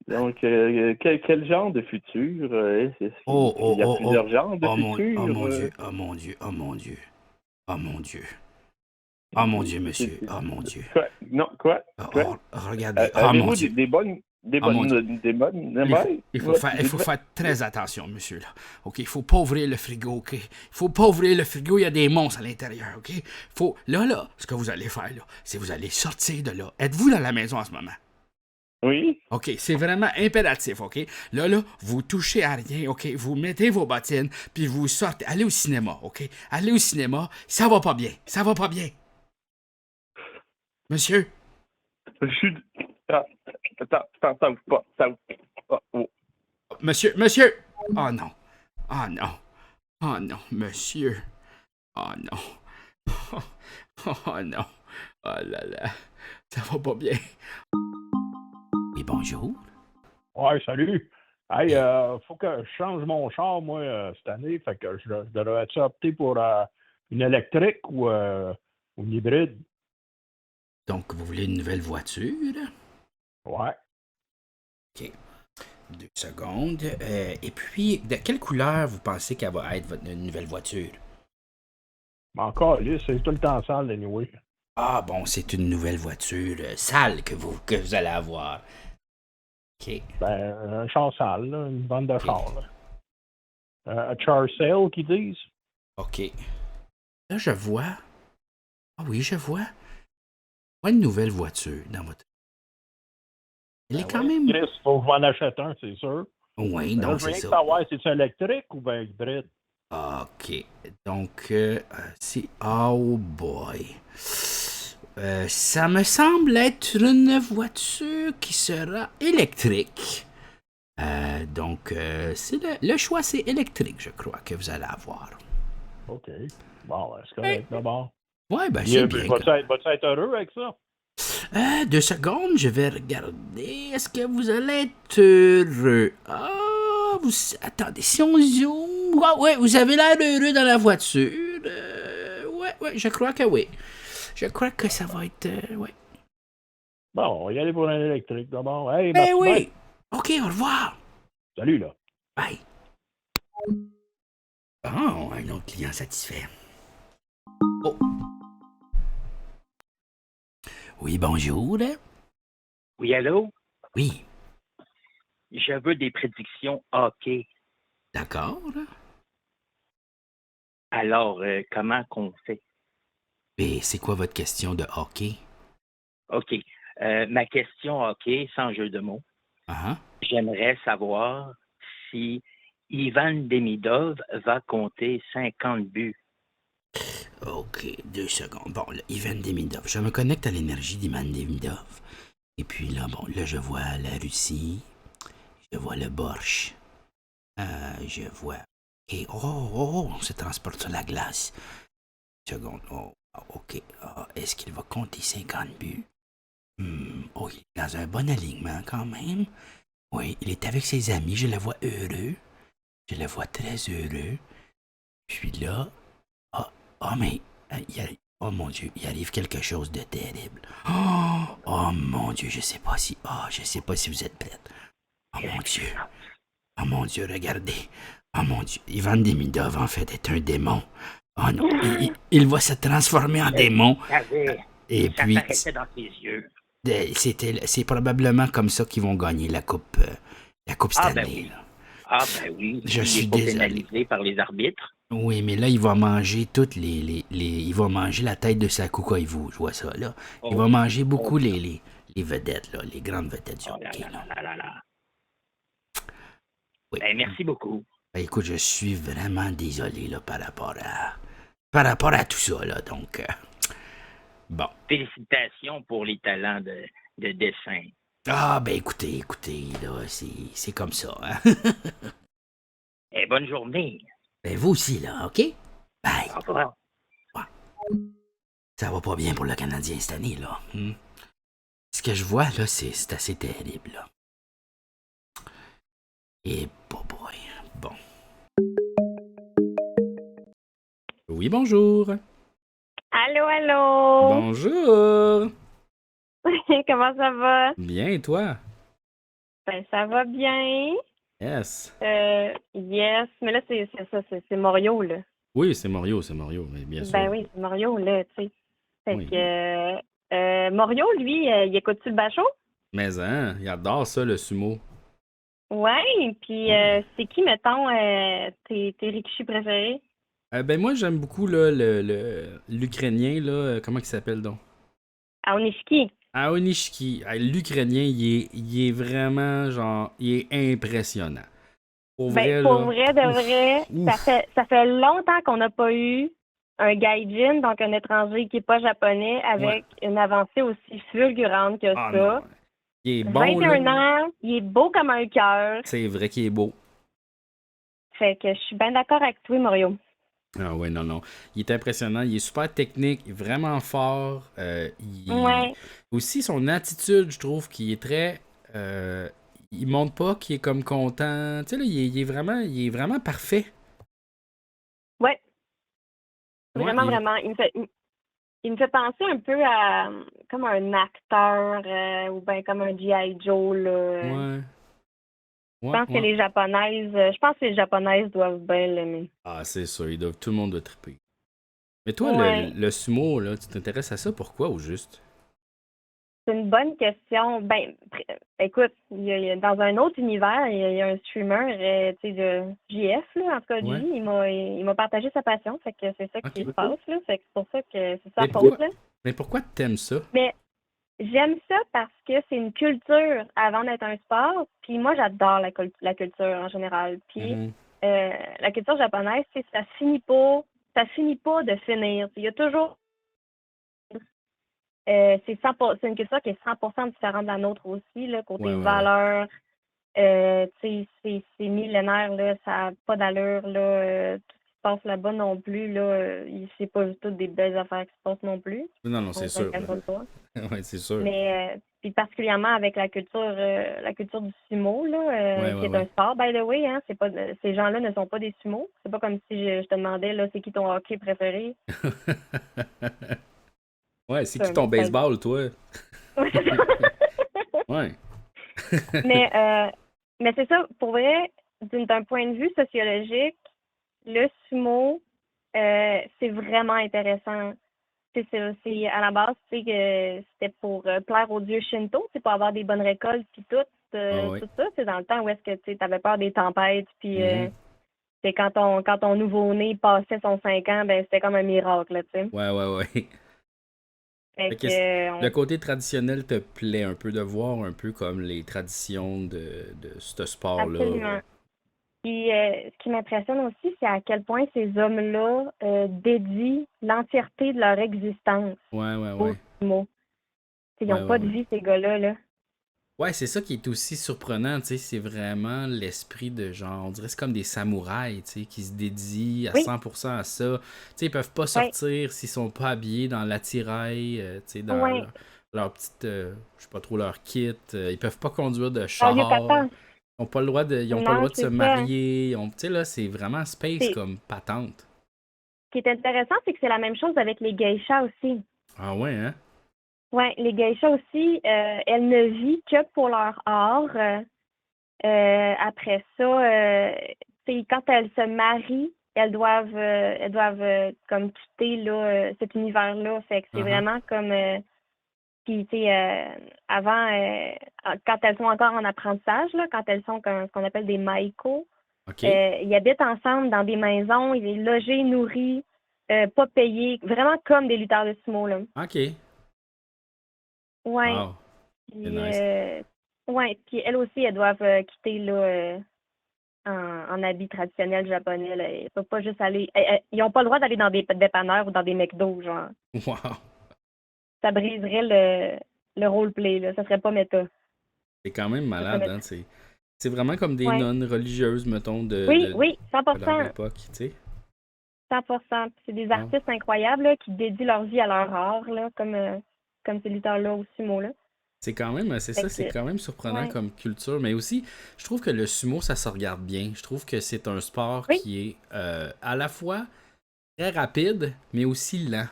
Donc, quel genre de futur? Il y a plusieurs genres de futur?
Oh mon Dieu, monsieur. Oh mon Dieu.
Quoi? Non, quoi?
Regardez.
Avez-vous
Dieu.
des bonnes
Il faut faire très attention, monsieur, là. OK, il faut pas ouvrir le frigo, OK? Il faut pas ouvrir le frigo, il y a des monstres à l'intérieur, OK? Là, ce que vous allez faire, là, c'est vous allez sortir de là. Êtes-vous dans la maison en ce moment?
Oui.
OK, c'est vraiment impératif, OK? Là, vous touchez à rien, OK? Vous mettez vos bottines, puis vous sortez. Allez au cinéma, OK? Allez au cinéma, ça va pas bien. Monsieur?
Je suis... Attends, ça ouvre pas. Oh.
Monsieur! Oh non, monsieur! Oh non! Oh non! Oh là là! Ça va pas bien! Oui, bonjour!
Ouais, salut! Hey, faut que je change mon char, moi, cette année. Fait que je devrais opter pour une électrique ou une hybride.
Donc, vous voulez une nouvelle voiture?
Ouais.
OK. 2 secondes. Et puis, de quelle couleur vous pensez qu'elle va être votre nouvelle voiture?
Encore, là, c'est tout le temps sale, anyway.
Ah bon, c'est une nouvelle voiture sale que vous allez avoir. OK.
Ben, un char sale, là, une vente de char. Un char sale, qu'ils disent.
OK. Là, je vois. Ah oui, je vois. Une nouvelle voiture dans votre... Elle est quand même...
Chris, faut que je m'en achète un, c'est sûr.
Oui, donc c'est ça.
Je veux savoir si c'est électrique ou bien hybride.
OK. Donc, c'est... Oh boy. Ça me semble être une voiture qui sera électrique. Donc, c'est le choix, c'est électrique, je crois, que vous allez avoir.
OK. Bon, est-ce correct d'abord?
Oui, ben c'est bien.
Vas-tu être heureux avec ça?
2 secondes, je vais regarder. Est-ce que vous allez être heureux? Ah, attendez, si on zoome... Ouais, vous avez l'air heureux dans la voiture. Ouais, je crois que oui. Je crois que ça va être... ouais.
Bon, on va y aller pour un électrique d'abord. Hey,
ben oui! Bye. OK, au revoir!
Salut, là.
Bye! Oh, un autre client satisfait. Oh! Oui, bonjour.
Oui, allô?
Oui.
Je veux des prédictions hockey.
D'accord.
Alors, comment qu'on fait?
Et c'est quoi votre question de hockey?
OK. Ma question hockey, sans jeu de mots.
Uh-huh.
J'aimerais savoir si Ivan Demidov va compter 50 buts.
OK, 2 secondes. Bon, là, Ivan Demidov. Je me connecte à l'énergie d'Ivan Demidov. Et puis là, je vois la Russie. Je vois le Borch. Je vois... Et on se transporte sur la glace. 2 secondes. OK. Est-ce qu'il va compter 50 buts? Il est dans un bon alignement quand même. Oui, il est avec ses amis. Je le vois heureux. Je le vois très heureux. Puis là... mais... oh mon Dieu, il arrive quelque chose de terrible. Oh mon Dieu, je sais pas si vous êtes prête. Oh mon Dieu, regardez. Oh mon Dieu, Ivan Demidov en fait est un démon. Oh non, il va se transformer en démon. Et puis,
dans tes yeux.
C'est probablement comme ça qu'ils vont gagner la coupe Stanley.
Ben oui.
Je suis
pénalisé par les arbitres.
Oui, mais là, il va manger toutes il va manger la tête de sa Sakukoivu, je vois ça, là. Il va
Oh,
manger beaucoup
oh,
les vedettes, là, les grandes vedettes du
oh là
hockey,
là
là.
là là là là.
Oui.
Ben, merci beaucoup.
Ben, écoute, je suis vraiment désolé, là, par rapport à tout ça, là, donc, bon.
Félicitations pour les talents de dessin.
Ah, ben, écoutez, là, c'est comme ça, hein.
Et bonne journée.
Ben, vous aussi, là, OK? Bye.
Au revoir.
Ça va pas bien pour le Canadien cette année, là. Ce que je vois, là, c'est assez terrible, là. Et boy. Bon.
Oui, bonjour.
Allô, allô.
Bonjour.
Comment ça va?
Bien, et toi?
Ben, ça va bien.
Yes.
Yes. Mais là, c'est ça, c'est Morio, là.
Oui, c'est Mario, mais bien sûr.
Ben oui, c'est Morio, là, tu sais. Fait
Oui.
que, Morio, lui, il écoute-tu le bachot?
Mais hein, il adore ça, le sumo.
Ouais, puis
Ouais.
c'est qui, mettons, tes rikishi préférés?
Ben moi, j'aime beaucoup là, l'Ukrainien, là, comment il s'appelle donc?
À Onishiki.
Aonishiki. L'Ukrainien, il est vraiment, genre, il est impressionnant. Pour
Ben,
vrai,
pour
là.
vrai, de vrai,
Ouf.
ça fait longtemps qu'on n'a pas eu un gaijin, donc un étranger qui n'est pas japonais,
Ouais.
avec une avancée aussi fulgurante que
Ah non.
ça.
Il est bon,
21
là.
ans, il est beau comme un cœur.
C'est vrai qu'il est beau.
Fait que je suis bien d'accord avec toi, Mario.
Ah ouais, non. Il est impressionnant. Il est super technique, vraiment fort.
Ouais.
Aussi, son attitude, je trouve qu'il est très... il montre pas qu'il est comme content. Tu sais, là, il est vraiment parfait.
Ouais.
Ouais,
Vraiment, vraiment. Il me fait penser un peu à comme un acteur ou bien comme un G.I. Joe, là.
ouais,
Je pense que je pense que les Japonaises doivent bien l'aimer.
Ah, c'est sûr, tout le monde doit triper. Mais toi,
Ouais.
le sumo, là, tu t'intéresses à ça pourquoi au juste?
C'est une bonne question. Ben, écoute, dans un autre univers, il y a un streamer, tu sais, de JF, là, en tout cas,
Ouais.
lui, il m'a partagé sa passion, fait que c'est ça
Ok.
qui se passe, là, fait que c'est pour ça que c'est sa
Mais
faute, là.
pourquoi t'aimes ça?
Mais j'aime ça parce que c'est une culture avant d'être un sport, puis moi, j'adore la culture en général. Puis
Mhm.
la culture japonaise, c'est ça finit pas de finir. Il y a toujours c'est une culture qui est 100% différente de la nôtre aussi, là, côté
Ouais.
valeurs. Tu sais, c'est millénaire, là, ça n'a pas d'allure, là. Tout ce qui se passe là-bas non plus, là, c'est pas du tout des belles affaires qui se passent non plus.
Non, c'est
On se
sûr.
le cachera pas.
Ouais, c'est sûr.
Mais puis particulièrement avec la culture du sumo, là, qui est
Ouais.
un sport, by the way, hein, c'est pas ces gens-là ne sont pas des sumos. C'est pas comme si je te demandais là, c'est qui ton hockey préféré.
Ouais, c'est qui ton baseball, toi? Ouais.
mais c'est ça, pour vrai, d'un point de vue sociologique, le sumo, c'est vraiment intéressant. C'est à la base, tu sais, que c'était pour plaire aux dieux Shinto, c'est pour avoir des bonnes récoltes, puis tout
Ouais.
tout ça. C'est dans le temps où est-ce que tu avais peur des tempêtes, puis
Mhm.
c'est quand ton nouveau-né passait son 5 ans, ben c'était comme un miracle, là, tu sais.
Ouais.
Fait
Fait que
que,
le côté traditionnel te plaît un peu de voir un peu comme les traditions de ce sport-là.
absolument. Puis ce qui m'impressionne aussi, c'est à quel point ces hommes-là dédient l'entièreté de leur existence
Ouais.
au sumo. Ils n'ont pas de vie, ces gars-là, là.
Ouais, c'est ça qui est aussi surprenant, tu sais, c'est vraiment l'esprit de genre, on dirait que c'est comme des samouraïs, tu sais, qui se dédient à
Oui.
100% à ça. Tu sais, ils peuvent pas sortir s'ils sont pas habillés dans l'attirail, tu sais, dans leur petite, je sais pas trop, leur kit. Ils peuvent pas conduire de char. Ils ont pas le droit de se marier. Tu sais, là, c'est vraiment space comme patente.
Ce qui est intéressant, c'est que c'est la même chose avec les geishas aussi.
Ah ouais, hein?
Oui, les geishas aussi, elles ne vivent que pour leur art. Après ça, quand elles se marient, elles doivent comme quitter là, cet univers-là. Fait que c'est vraiment comme puis tu sais, avant, quand elles sont encore en apprentissage, là, quand elles sont ce qu'on appelle des maiko,
OK.
Ils habitent ensemble dans des maisons, ils sont logés, nourris, pas payés, vraiment comme des lutteurs de sumo, là.
OK.
Ouais.
Wow.
Puis,
C'est nice.
ouais, puis elles aussi, elles doivent quitter là, en habits traditionnels japonais. Là. Ils peuvent pas juste aller. Ils n'ont pas le droit d'aller dans des dépanneurs ou dans des McDo, genre.
Wow.
Ça briserait le roleplay, là. Ça serait pas méta.
C'est quand même malade, hein. C'est vraiment comme des nonnes religieuses, mettons,
Oui, 100%.
de leur époque, tu sais.
100%. C'est des artistes incroyables là, qui dédient leur vie à leur art, là, comme ces lutteurs-là au sumo, là.
C'est quand même, c'est quand même surprenant comme culture, mais aussi, je trouve que le sumo, ça se regarde bien. Je trouve que c'est un sport qui est à la fois très rapide, mais aussi lent.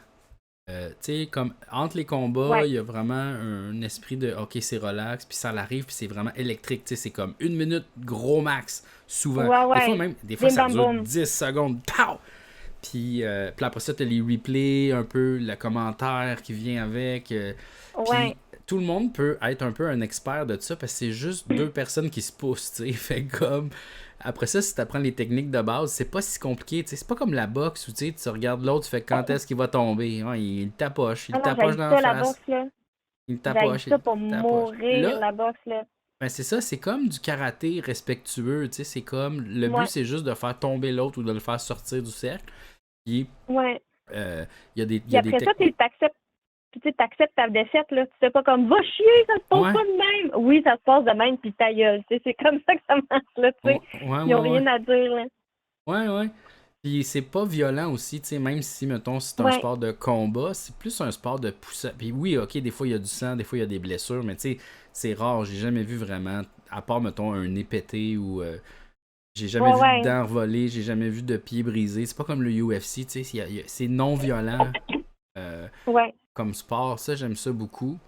Tu sais, comme entre les combats, il y a vraiment un esprit de OK, c'est relax, puis ça l'arrive, puis c'est vraiment électrique. Tu sais, c'est comme 1 minute, gros max, souvent. Des fois ça dure 10 secondes, pow! Puis après ça, tu as les replays, un peu le commentaire qui vient avec. Puis tout le monde peut être un peu un expert de ça parce que c'est juste 2 personnes qui se poussent, tu sais. Fait comme. Après ça, si tu apprends les techniques de base, c'est pas si compliqué, tu sais. C'est pas comme la boxe où tu regardes l'autre, tu fais quand est-ce qu'il va tomber. Ouais, il tapoche dans la face.
La boxe, là.
Il tapoche.
Ça pour mourir, la boxe, là.
Ben c'est ça, c'est comme du karaté respectueux, tu sais. C'est comme. Le but, c'est juste de faire tomber l'autre ou de le faire sortir du cercle. Puis, il y a des.
Puis après ça, tu t'acceptes ta défaite, là. Tu fais pas comme va chier, ça se passe pas de même. Oui, ça se passe de même, puis ta gueule. C'est comme ça que ça marche, là, tu sais. Ils n'ont rien à dire, là.
Ouais. Puis c'est pas violent aussi, tu sais, même si, mettons, c'est un sport de combat, c'est plus un sport de poussage. Puis oui, OK, des fois, il y a du sang, des fois, il y a des blessures, mais tu sais, c'est rare. J'ai jamais vu vraiment, à part, mettons, un nez pété ou... j'ai jamais vu de dents volées, j'ai jamais vu de pieds brisés. C'est pas comme le UFC, tu sais, c'est non-violent comme sport. Ça, j'aime ça beaucoup.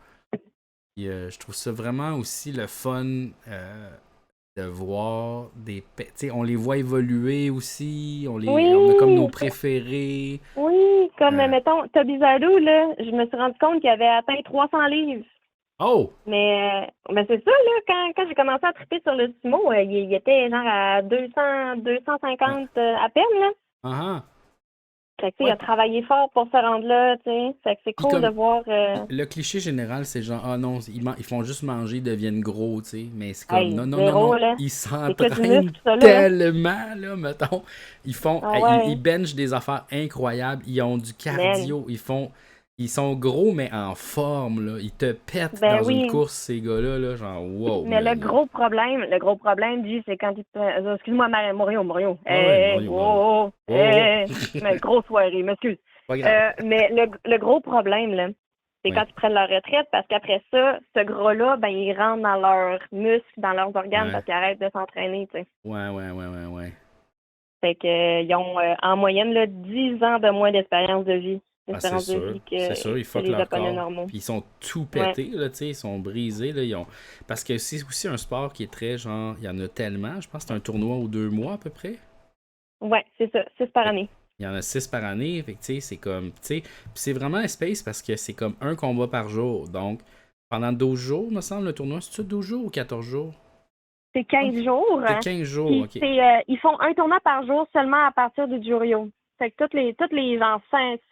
Et, je trouve ça vraiment aussi le fun de voir des... Tu sais, on les voit évoluer aussi, on a comme nos préférés.
Oui, comme, mettons, Tobizaru, là, je me suis rendu compte qu'il avait atteint 300 livres.
Oh!
Mais c'est ça, là, quand j'ai commencé à triper sur le sumo, il était genre à 250 à peine, là. Fait que, il a travaillé fort pour se rendre là, tu sais. Fait que c'est cool de voir...
Le cliché général, c'est genre, ah non, ils font juste manger, ils deviennent gros, tu sais. Mais c'est comme, non. Ils s'entraînent tellement, là, mettons. Ils font, ils benchent des affaires incroyables. Ils ont du cardio. Ils sont gros, mais en forme, là. Ils te pètent dans une course, ces gars-là, là, genre, wow.
Mais le gros problème, lui, c'est quand il te... Excuse-moi, Mario. Mais grosse soirée, m'excuse. Mais le gros problème, là, c'est quand ils prennent leur retraite, parce qu'après ça, ce gros-là, ben, ils rentrent dans leurs muscles, dans leurs organes, parce qu'ils arrêtent de s'entraîner, tu sais.
Ouais.
Fait qu'ils ont, en moyenne, là, 10 ans de moins d'expérience de vie.
C'est sûr, ils fuckent leur corps. Puis ils sont tout pétés, là, tu sais, ils sont brisés, là, parce que c'est aussi un sport qui est très, genre, il y en a tellement, je pense que c'est un tournoi ou 2 mois à peu près.
Ouais, c'est ça, 6 par année.
Il y en a 6 par année, fait que, tu sais, c'est comme, tu sais, puis c'est vraiment espace parce que c'est comme un combat par jour, donc pendant 12 jours, me semble, le tournoi, c'est-tu 12 jours ou 14 jours?
C'est 15 jours.
C'est 15 jours, OK.
Ils font un tournoi par jour seulement à partir du Juryo. Fait que toutes les gens,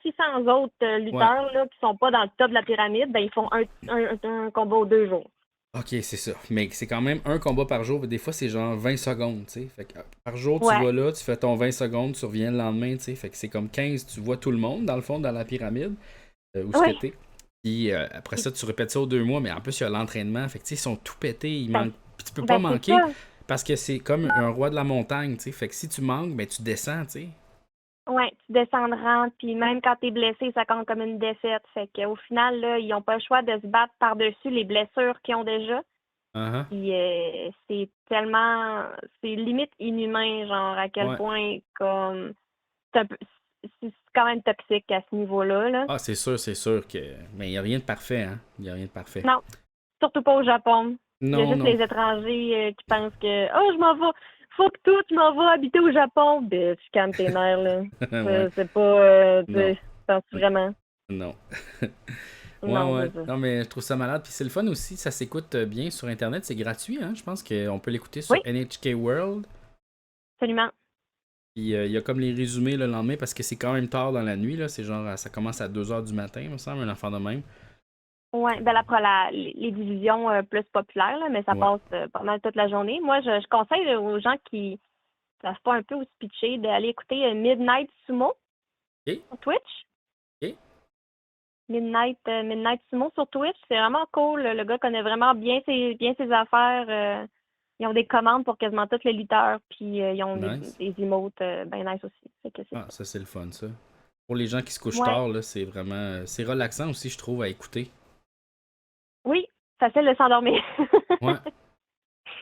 600 autres lutteurs là, qui sont pas dans le top de la pyramide, ben ils font un combat aux 2 jours.
OK, c'est ça. Mais c'est quand même un combat par jour. Des fois, c'est genre 20 secondes, tu sais. Fait que par jour, tu vas là, tu fais ton 20 secondes, tu reviens le lendemain, tu sais. Fait que c'est comme 15, tu vois tout le monde, dans le fond, dans la pyramide, où ce que t'es. Puis après ça, tu répètes ça aux 2 mois, mais en plus, il y a l'entraînement. Fait que, tu sais, ils sont tout pétés. Ils manquent. Puis tu peux pas manquer parce que c'est comme un roi de la montagne, tu sais. Fait que si tu manques, ben tu descends, tu sais.
Ouais, tu descends de rang, puis même quand t'es blessé, ça compte comme une défaite. Fait qu'au final, là, ils ont pas le choix de se battre par-dessus les blessures qu'ils ont déjà. Puis c'est tellement... C'est limite inhumain, genre, à quel point, comme... C'est quand même toxique à ce niveau-là, là.
Ah, c'est sûr que... Mais il n'y a rien de parfait, hein. Il n'y a rien de parfait.
Non, surtout pas au Japon.
Non,
il y a juste les étrangers qui pensent que « Oh, je m'en vais... Faut que tout, je m'en vais habiter au Japon. » Ben, tu calmes tes nerfs, là. C'est pas... Penses-tu vraiment?
Non. Non, mais je trouve ça malade. Puis c'est le fun aussi, ça s'écoute bien sur Internet. C'est gratuit, hein. Je pense qu'on peut l'écouter sur NHK World.
Absolument.
Puis il y a comme les résumés le lendemain parce que c'est quand même tard dans la nuit, là. C'est genre, ça commence à 2h du matin, il me semble, un enfant de même.
Oui, les divisions plus populaires, là, mais ça passe pas mal toute la journée. Moi, je conseille aux gens qui ne savent pas un peu où se pitcher d'aller écouter Midnight Sumo sur Twitch.
OK.
Midnight Sumo sur Twitch, c'est vraiment cool. Le gars connaît vraiment bien ses affaires. Ils ont des commandes pour quasiment tous les lutteurs, puis ils ont des emotes bien nice aussi.
Ça, c'est le fun, ça. Pour les gens qui se couchent tard, là, c'est vraiment... C'est relaxant aussi, je trouve, à écouter.
Oui, facile de s'endormir.
Ouais.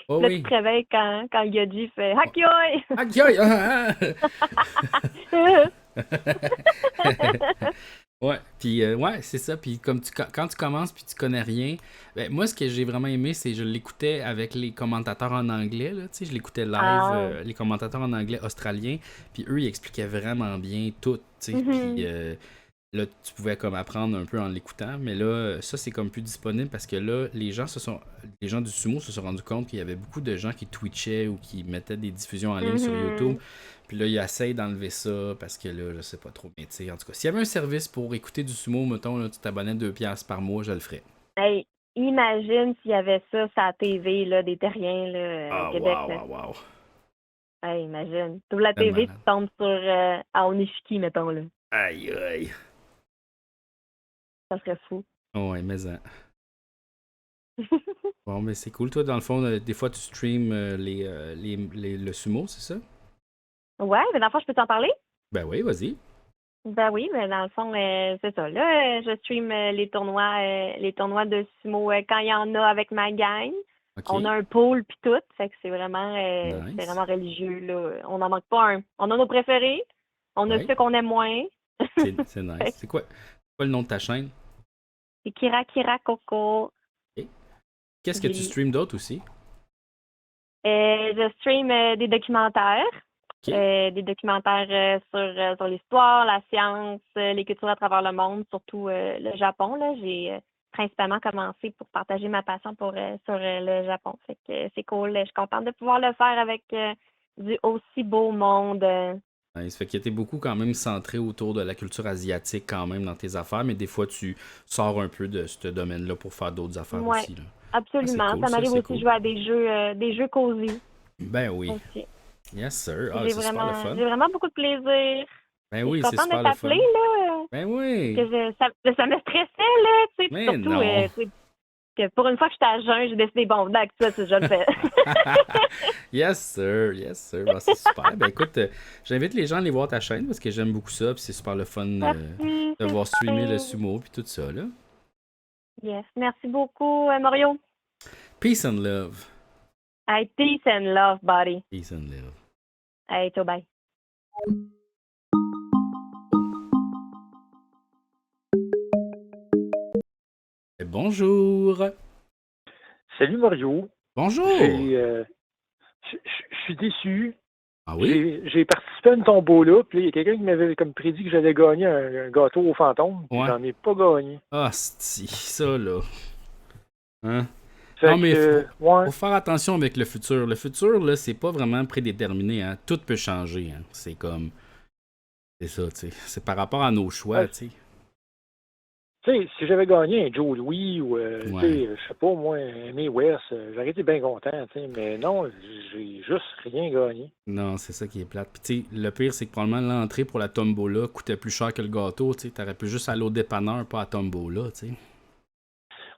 Oh,
là, tu te réveilles quand Yoji fait « Hakyoi! »
Ouais, puis c'est ça. Puis comme quand tu commences puis tu connais rien, ben, moi, ce que j'ai vraiment aimé, c'est que je l'écoutais avec les commentateurs en anglais. Là, je l'écoutais live, les commentateurs en anglais australiens. Puis eux, ils expliquaient vraiment bien tout. Puis là, tu pouvais comme apprendre un peu en l'écoutant. Mais là, ça, c'est comme plus disponible parce que là, les gens du sumo se sont rendus compte qu'il y avait beaucoup de gens qui twitchaient ou qui mettaient des diffusions en ligne sur YouTube. Puis là, ils essayent d'enlever ça parce que là, je sais pas trop. Mais tu sais, en tout cas, s'il y avait un service pour écouter du sumo, mettons, là, tu t'abonnais 2$ par mois, je le ferais.
Hey, imagine s'il y avait ça sur la TV, là, des terriens, là, au Québec.
Wow.
Hey, imagine. Tu ouvres la TV, tu tombes sur Aonishiki, mettons, là.
Aïe.
Ça serait fou.
Oh, ouais, mais ça. Bon, mais c'est cool. Toi, dans le fond, des fois, tu streams le sumo, c'est ça?
Ouais, mais dans le fond, je peux t'en parler?
Ben oui, vas-y.
Ben oui, mais dans le fond, c'est ça. Là, je stream les tournois de sumo quand il y en a avec ma gang. Okay. On a un pool puis tout, fait que c'est vraiment religieux, là. On n'en manque pas un. On a nos préférés, on a ceux qu'on aime moins.
C'est nice. C'est quoi le nom de ta chaîne?
C'est Kira Coco.
Okay. Qu'est-ce que tu streams d'autre aussi?
Je stream des documentaires. Okay. Des documentaires sur l'histoire, la science, les cultures à travers le monde, surtout le Japon. Là. J'ai principalement commencé pour partager ma passion sur le Japon. Fait que c'est cool. Je suis contente de pouvoir le faire avec du aussi beau monde.
Ça fait que t'es beaucoup quand même centré autour de la culture asiatique quand même dans tes affaires, mais des fois tu sors un peu de ce domaine-là pour faire d'autres affaires aussi. Là.
Absolument. Cool, ça m'arrive aussi de jouer à des jeux cosy.
Ben oui.
Aussi.
Yes, sir. Ah, c'est super le fun.
J'ai vraiment beaucoup de plaisir.
Ben oui, c'est super le fun.
Là,
ben oui.
Que ça me stressait, là. Tu sais,
mais
surtout,
non.
Que pour une fois que j'étais à jeun, j'ai décidé, bon, avec ça, je le fais.
Yes, sir. Ben, c'est super. Ben écoute, j'invite les gens à aller voir ta chaîne parce que j'aime beaucoup ça. Puis c'est super le fun de voir streamer le sumo puis tout ça, là.
Yes. Merci beaucoup, Mario.
Peace and love.
Hey, peace and love, buddy.
Peace and love.
Hey, ciao, bye.
Bonjour.
Salut Mario.
Bonjour.
Je suis déçu.
Ah oui?
J'ai participé à une tombola, puis il y a quelqu'un qui m'avait comme prédit que j'allais gagner un gâteau au fantôme, puis j'en ai pas gagné.
Ah, c'est ça, là. Hein?
Fait
non, mais faut faire attention avec le futur. Le futur, là, c'est pas vraiment prédéterminé. Hein? Tout peut changer. Hein? C'est comme... C'est ça, tu sais. C'est par rapport à nos choix, tu sais.
Tu sais, si j'avais gagné un Joe Louis ou, tu sais, je sais pas, moi, un Mae West, j'aurais été bien content, tu sais. Mais non, j'ai juste rien gagné.
Non, c'est ça qui est plate. Puis, tu sais, le pire, c'est que probablement l'entrée pour la tombola coûtait plus cher que le gâteau, tu sais. T'aurais pu juste aller au dépanneur, pas à tombola, tu sais.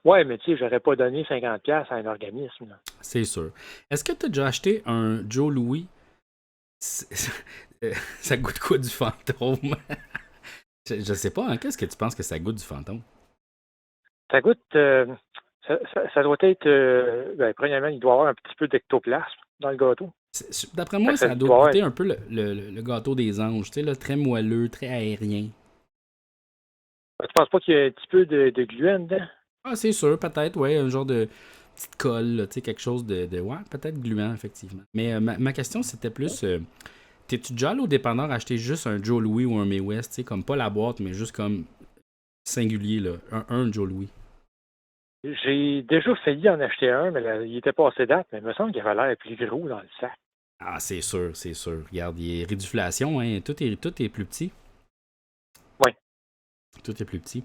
Ouais, mais tu sais, j'aurais pas donné 50$ à un organisme. Là.
C'est sûr. Est-ce que tu as déjà acheté un Joe Louis? Ça goûte quoi du fantôme? je sais pas, hein? Qu'est-ce que tu penses que ça goûte du fantôme?
Ça goûte... ça doit être... premièrement, il doit y avoir un petit peu d'ectoplasme dans le gâteau.
D'après moi, ça doit goûter un peu le gâteau des anges, tu sais, là, très moelleux, très aérien.
Tu penses pas qu'il y a un petit peu de gluant dedans?
Ah, c'est sûr, peut-être, ouais, un genre de petite colle, tu sais, quelque chose de ouais, peut-être gluant, effectivement. Mais ma question, c'était plus, t'es-tu déjà allé au dépanneur acheter juste un Joe Louis ou un Mae West, tu sais, comme pas la boîte, mais juste comme singulier, là, un Joe Louis?
J'ai déjà failli en acheter un, mais là, il était passé date, mais il me semble qu'il avait l'air plus gros dans le sac.
Ah, c'est sûr, c'est sûr. Regarde, il y a réduflation, hein. Tout est plus petit.
Oui.
Tout est plus petit.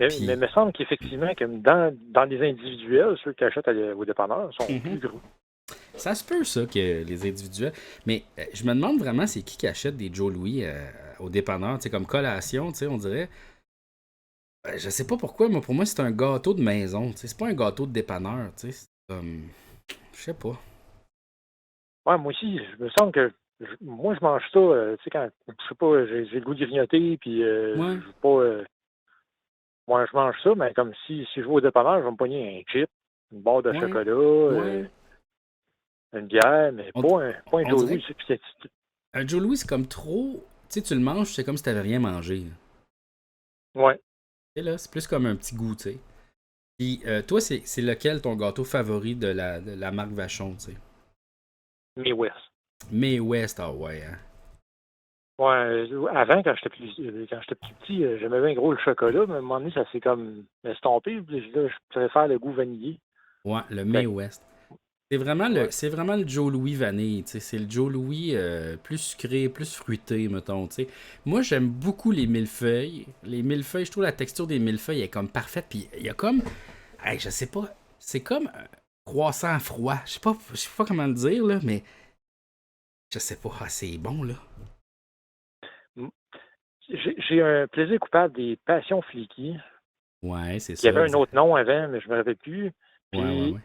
Mais il me semble qu'effectivement, comme dans les individuels, ceux qui achètent au dépanneur sont plus gros.
Ça se peut, ça, que les individuels. Mais je me demande vraiment, c'est qui achète des Joe Louis au dépanneur, tu sais, comme collation, tu sais, on dirait. Je sais pas pourquoi, mais pour moi, c'est un gâteau de maison, tu sais. C'est pas un gâteau de dépanneur, tu sais. C'est comme. Je sais pas.
Ouais, moi aussi, je me semble que moi, je mange ça, tu sais, quand, je sais pas, j'ai le goût d'y grignoter, puis je veux pas. Moi, je mange ça, mais comme si je vais au dépanneur, je vais me pogner un chip, une barre de chocolat, une bière, mais pas un Joe Louis.
Un Joe Louis, c'est comme trop. Tu sais, tu le manges, c'est comme si t'avais rien mangé.
Ouais.
Tu sais, là, c'est plus comme un petit goût, tu sais. Puis, toi, c'est lequel ton gâteau favori de la marque Vachon, tu sais?
May West.
May West, ah ouais, hein?
Ouais, avant, quand j'étais plus petit, j'aimais bien gros le chocolat, mais à un moment donné, ça s'est comme estompé, puis là, je préfère le goût vanillé.
Ouais, le May West. C'est vraiment le Joe Louis vanille, tu sais. C'est le Joe Louis plus sucré, plus fruité, mettons, tu sais. Moi, j'aime beaucoup les millefeuilles. Les millefeuilles, je trouve la texture des millefeuilles est comme parfaite, puis il y a comme... Hey, je sais pas, c'est comme un croissant froid. Je sais pas comment le dire, là, mais... Je sais pas, c'est bon, là.
J'ai un plaisir coupable des passions flicky.
Ouais, c'est ça.
Il y avait un autre nom avant, mais je me rappelle plus. Puis,
ouais.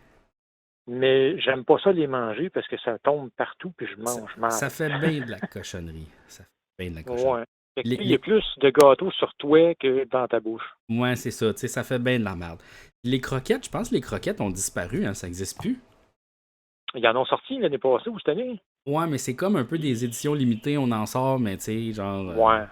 Mais j'aime pas ça les manger parce que ça tombe partout puis je mange mal.
Ça fait bien de la cochonnerie. Ça fait bien de la cochonnerie.
Ouais. Il y a plus de gâteaux sur toi que dans ta bouche.
Ouais, c'est ça. Tu sais, ça fait bien de la merde. Les croquettes, je pense que les croquettes ont disparu, hein, ça n'existe plus.
Ils en ont sorti l'année passée ou cette année?
Ouais, mais c'est comme un peu des éditions limitées, on en sort, mais tu sais, genre...
Ouais.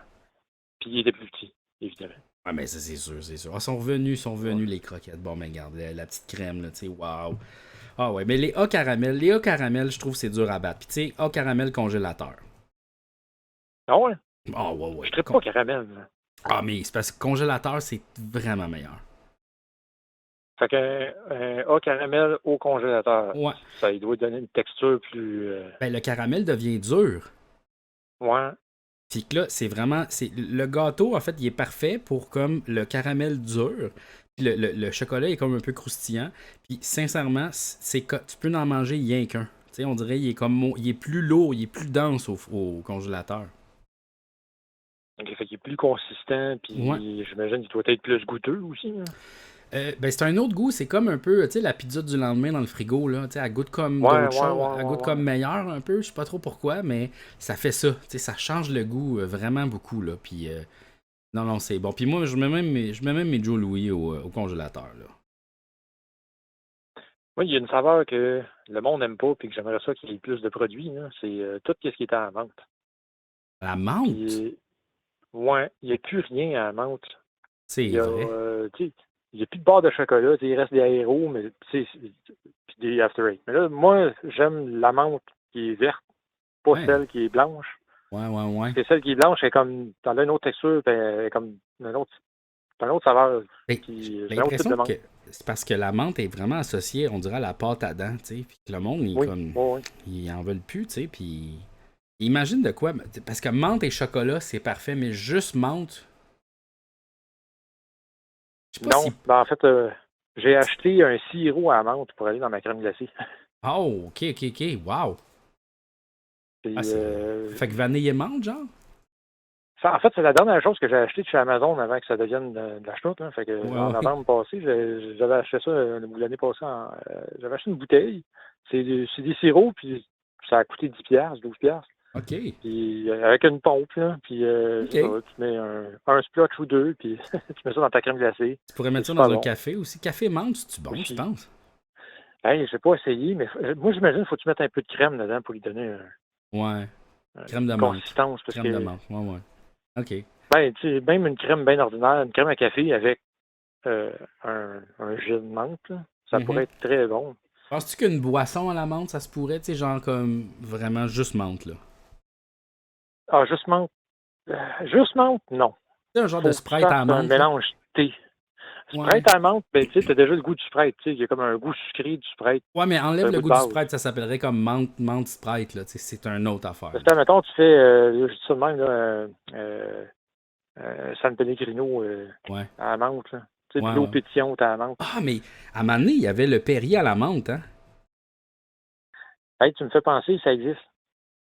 Puis il était plus petit, évidemment.
Ouais, mais ça, c'est sûr, c'est sûr. Ah, sont revenus les croquettes. Bon, mais regarde, la petite crème, là, tu sais, waouh. Ah ouais, mais les A caramel, je trouve c'est dur à battre. Puis tu sais, A caramel congélateur.
Ah ouais?
Ah ouais.
Je traite pas caramel.
Ah, mais c'est parce que congélateur, c'est vraiment meilleur.
Fait qu'un A caramel au congélateur.
Ouais.
Ça, il doit donner une texture plus...
Ben, le caramel devient dur.
Ouais.
Puis que là, c'est vraiment... Le gâteau, en fait, il est parfait pour comme le caramel dur. Puis le chocolat est comme un peu croustillant. Puis sincèrement, tu peux en manger rien qu'un. Tu sais, on dirait il est plus lourd, il est plus dense au congélateur.
Donc, fait qu'il est plus consistant, puis j'imagine qu'il doit être plus goûteux aussi. Hein.
Ben c'est un autre goût, c'est comme un peu, tu sais, la pizza du lendemain dans le frigo, là, tu sais, elle goûte comme d'autres choses, elle goûte comme meilleur un peu, je sais pas trop pourquoi, mais ça fait ça, tu sais, ça change le goût vraiment beaucoup, là, puis non, c'est bon. Puis moi, je mets même mes Joe Louis au congélateur, là.
Oui, il y a une saveur que le monde n'aime pas, puis que j'aimerais ça qu'il y ait plus de produits, là, c'est tout ce qui est à la menthe.
À la menthe?
Ouais, il n'y a plus rien à la menthe.
C'est vrai.
Il n'y a plus de barre de chocolat, il reste des aéros, mais puis des After Eight. Mais là, moi, j'aime la menthe qui est verte, pas celle qui est blanche.
Ouais.
Parce que celle qui est blanche, elle est comme dans une autre texture, elle est comme une autre saveur.
J'ai l'impression que c'est parce que la menthe est vraiment associée, on dirait, à la pâte à dents, tu sais, puis que le monde, ils en veulent plus, tu sais, puis imagine de quoi, parce que menthe et chocolat, c'est parfait, mais juste menthe...
Non, en fait, j'ai acheté un sirop à menthe pour aller dans ma crème glacée.
Oh, ok, wow. Fait que vanille et menthe, genre?
En fait, c'est la dernière chose que j'ai acheté de chez Amazon avant que ça devienne de la chenoute. Hein. Fait que en novembre passé, j'avais acheté ça l'année passée. J'avais acheté une bouteille. C'est des sirops, puis ça a coûté 10$, 12$.
OK.
Puis avec une pompe, là, puis tu mets un splotch ou deux, puis tu mets ça dans ta crème glacée.
Tu pourrais mettre ça dans un café aussi. Café menthe, c'est-tu bon, tu penses?
Hey, j'ai pas essayé, mais moi, j'imagine qu'il faut que tu mettes un peu de crème dedans pour lui donner
crème de menthe.
Consistance.
Crème de menthe, ouais. OK.
Ben, tu sais, même une crème bien ordinaire, une crème à café avec un jus de menthe, là, ça pourrait être très bon.
Penses-tu qu'une boisson à la menthe, ça se pourrait, tu sais, genre comme vraiment juste menthe, là?
Ah, juste menthe? Juste menthe, non.
C'est un genre de Sprite à menthe.
Un mélange thé. Sprite à la menthe, ben, tu sais, t'as déjà le goût du Sprite. Tu sais, il y a comme un goût sucré du Sprite.
Ouais, mais enlève le goût du Sprite, ça s'appellerait comme menthe Sprite, là. C'est une autre affaire.
Parce que, mettons, tu fais, je dis ça de même, là, San Pellegrino à la menthe, là. Tu sais, de l'eau pétillante à la menthe.
Ah, mais à un moment donné, il y avait le Perrier à la menthe, hein?
Hey, tu me fais penser, ça existe.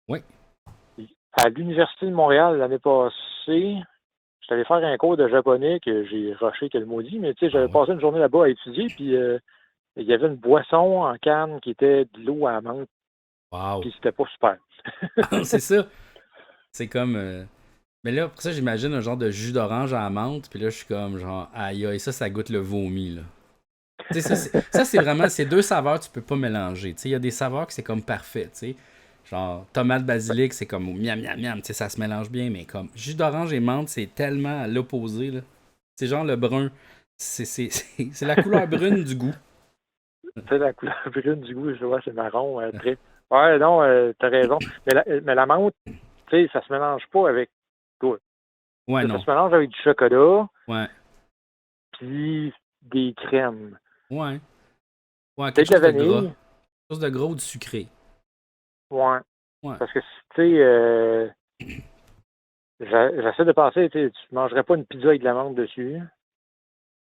Oui.
À l'Université de Montréal, l'année passée, je suis allé faire un cours de japonais que j'ai rushé que le maudit, mais tu sais, j'avais passé une journée là-bas à étudier, puis il y avait une boisson en canne qui était de l'eau à la menthe.
Wow.
Puis c'était pas super.
C'est ça. C'est comme... Mais là, pour ça, j'imagine un genre de jus d'orange à la menthe, puis là, je suis comme genre, aïe, aïe, ça goûte le vomi, là. Tu sais, ça, c'est vraiment, ces deux saveurs, tu peux pas mélanger. Tu sais, il y a des saveurs que c'est comme parfait, tu sais. Genre, tomate basilic, c'est comme miam, miam, miam, tu sais, ça se mélange bien, mais comme jus d'orange et menthe, c'est tellement à l'opposé, là. C'est genre le brun. C'est la couleur brune du goût.
C'est la couleur brune du goût, je vois, c'est marron, très. Ouais, non, t'as raison. Mais la menthe, tu sais, ça se mélange pas avec tout.
Ouais, non.
Ça se mélange avec du chocolat.
Ouais.
Puis des crèmes.
Ouais. Ouais, quelque chose de gras. Quelque chose de gras ou de sucré.
Ouais. Parce que, tu sais, j'essaie de penser, tu mangerais pas une pizza avec de la menthe dessus.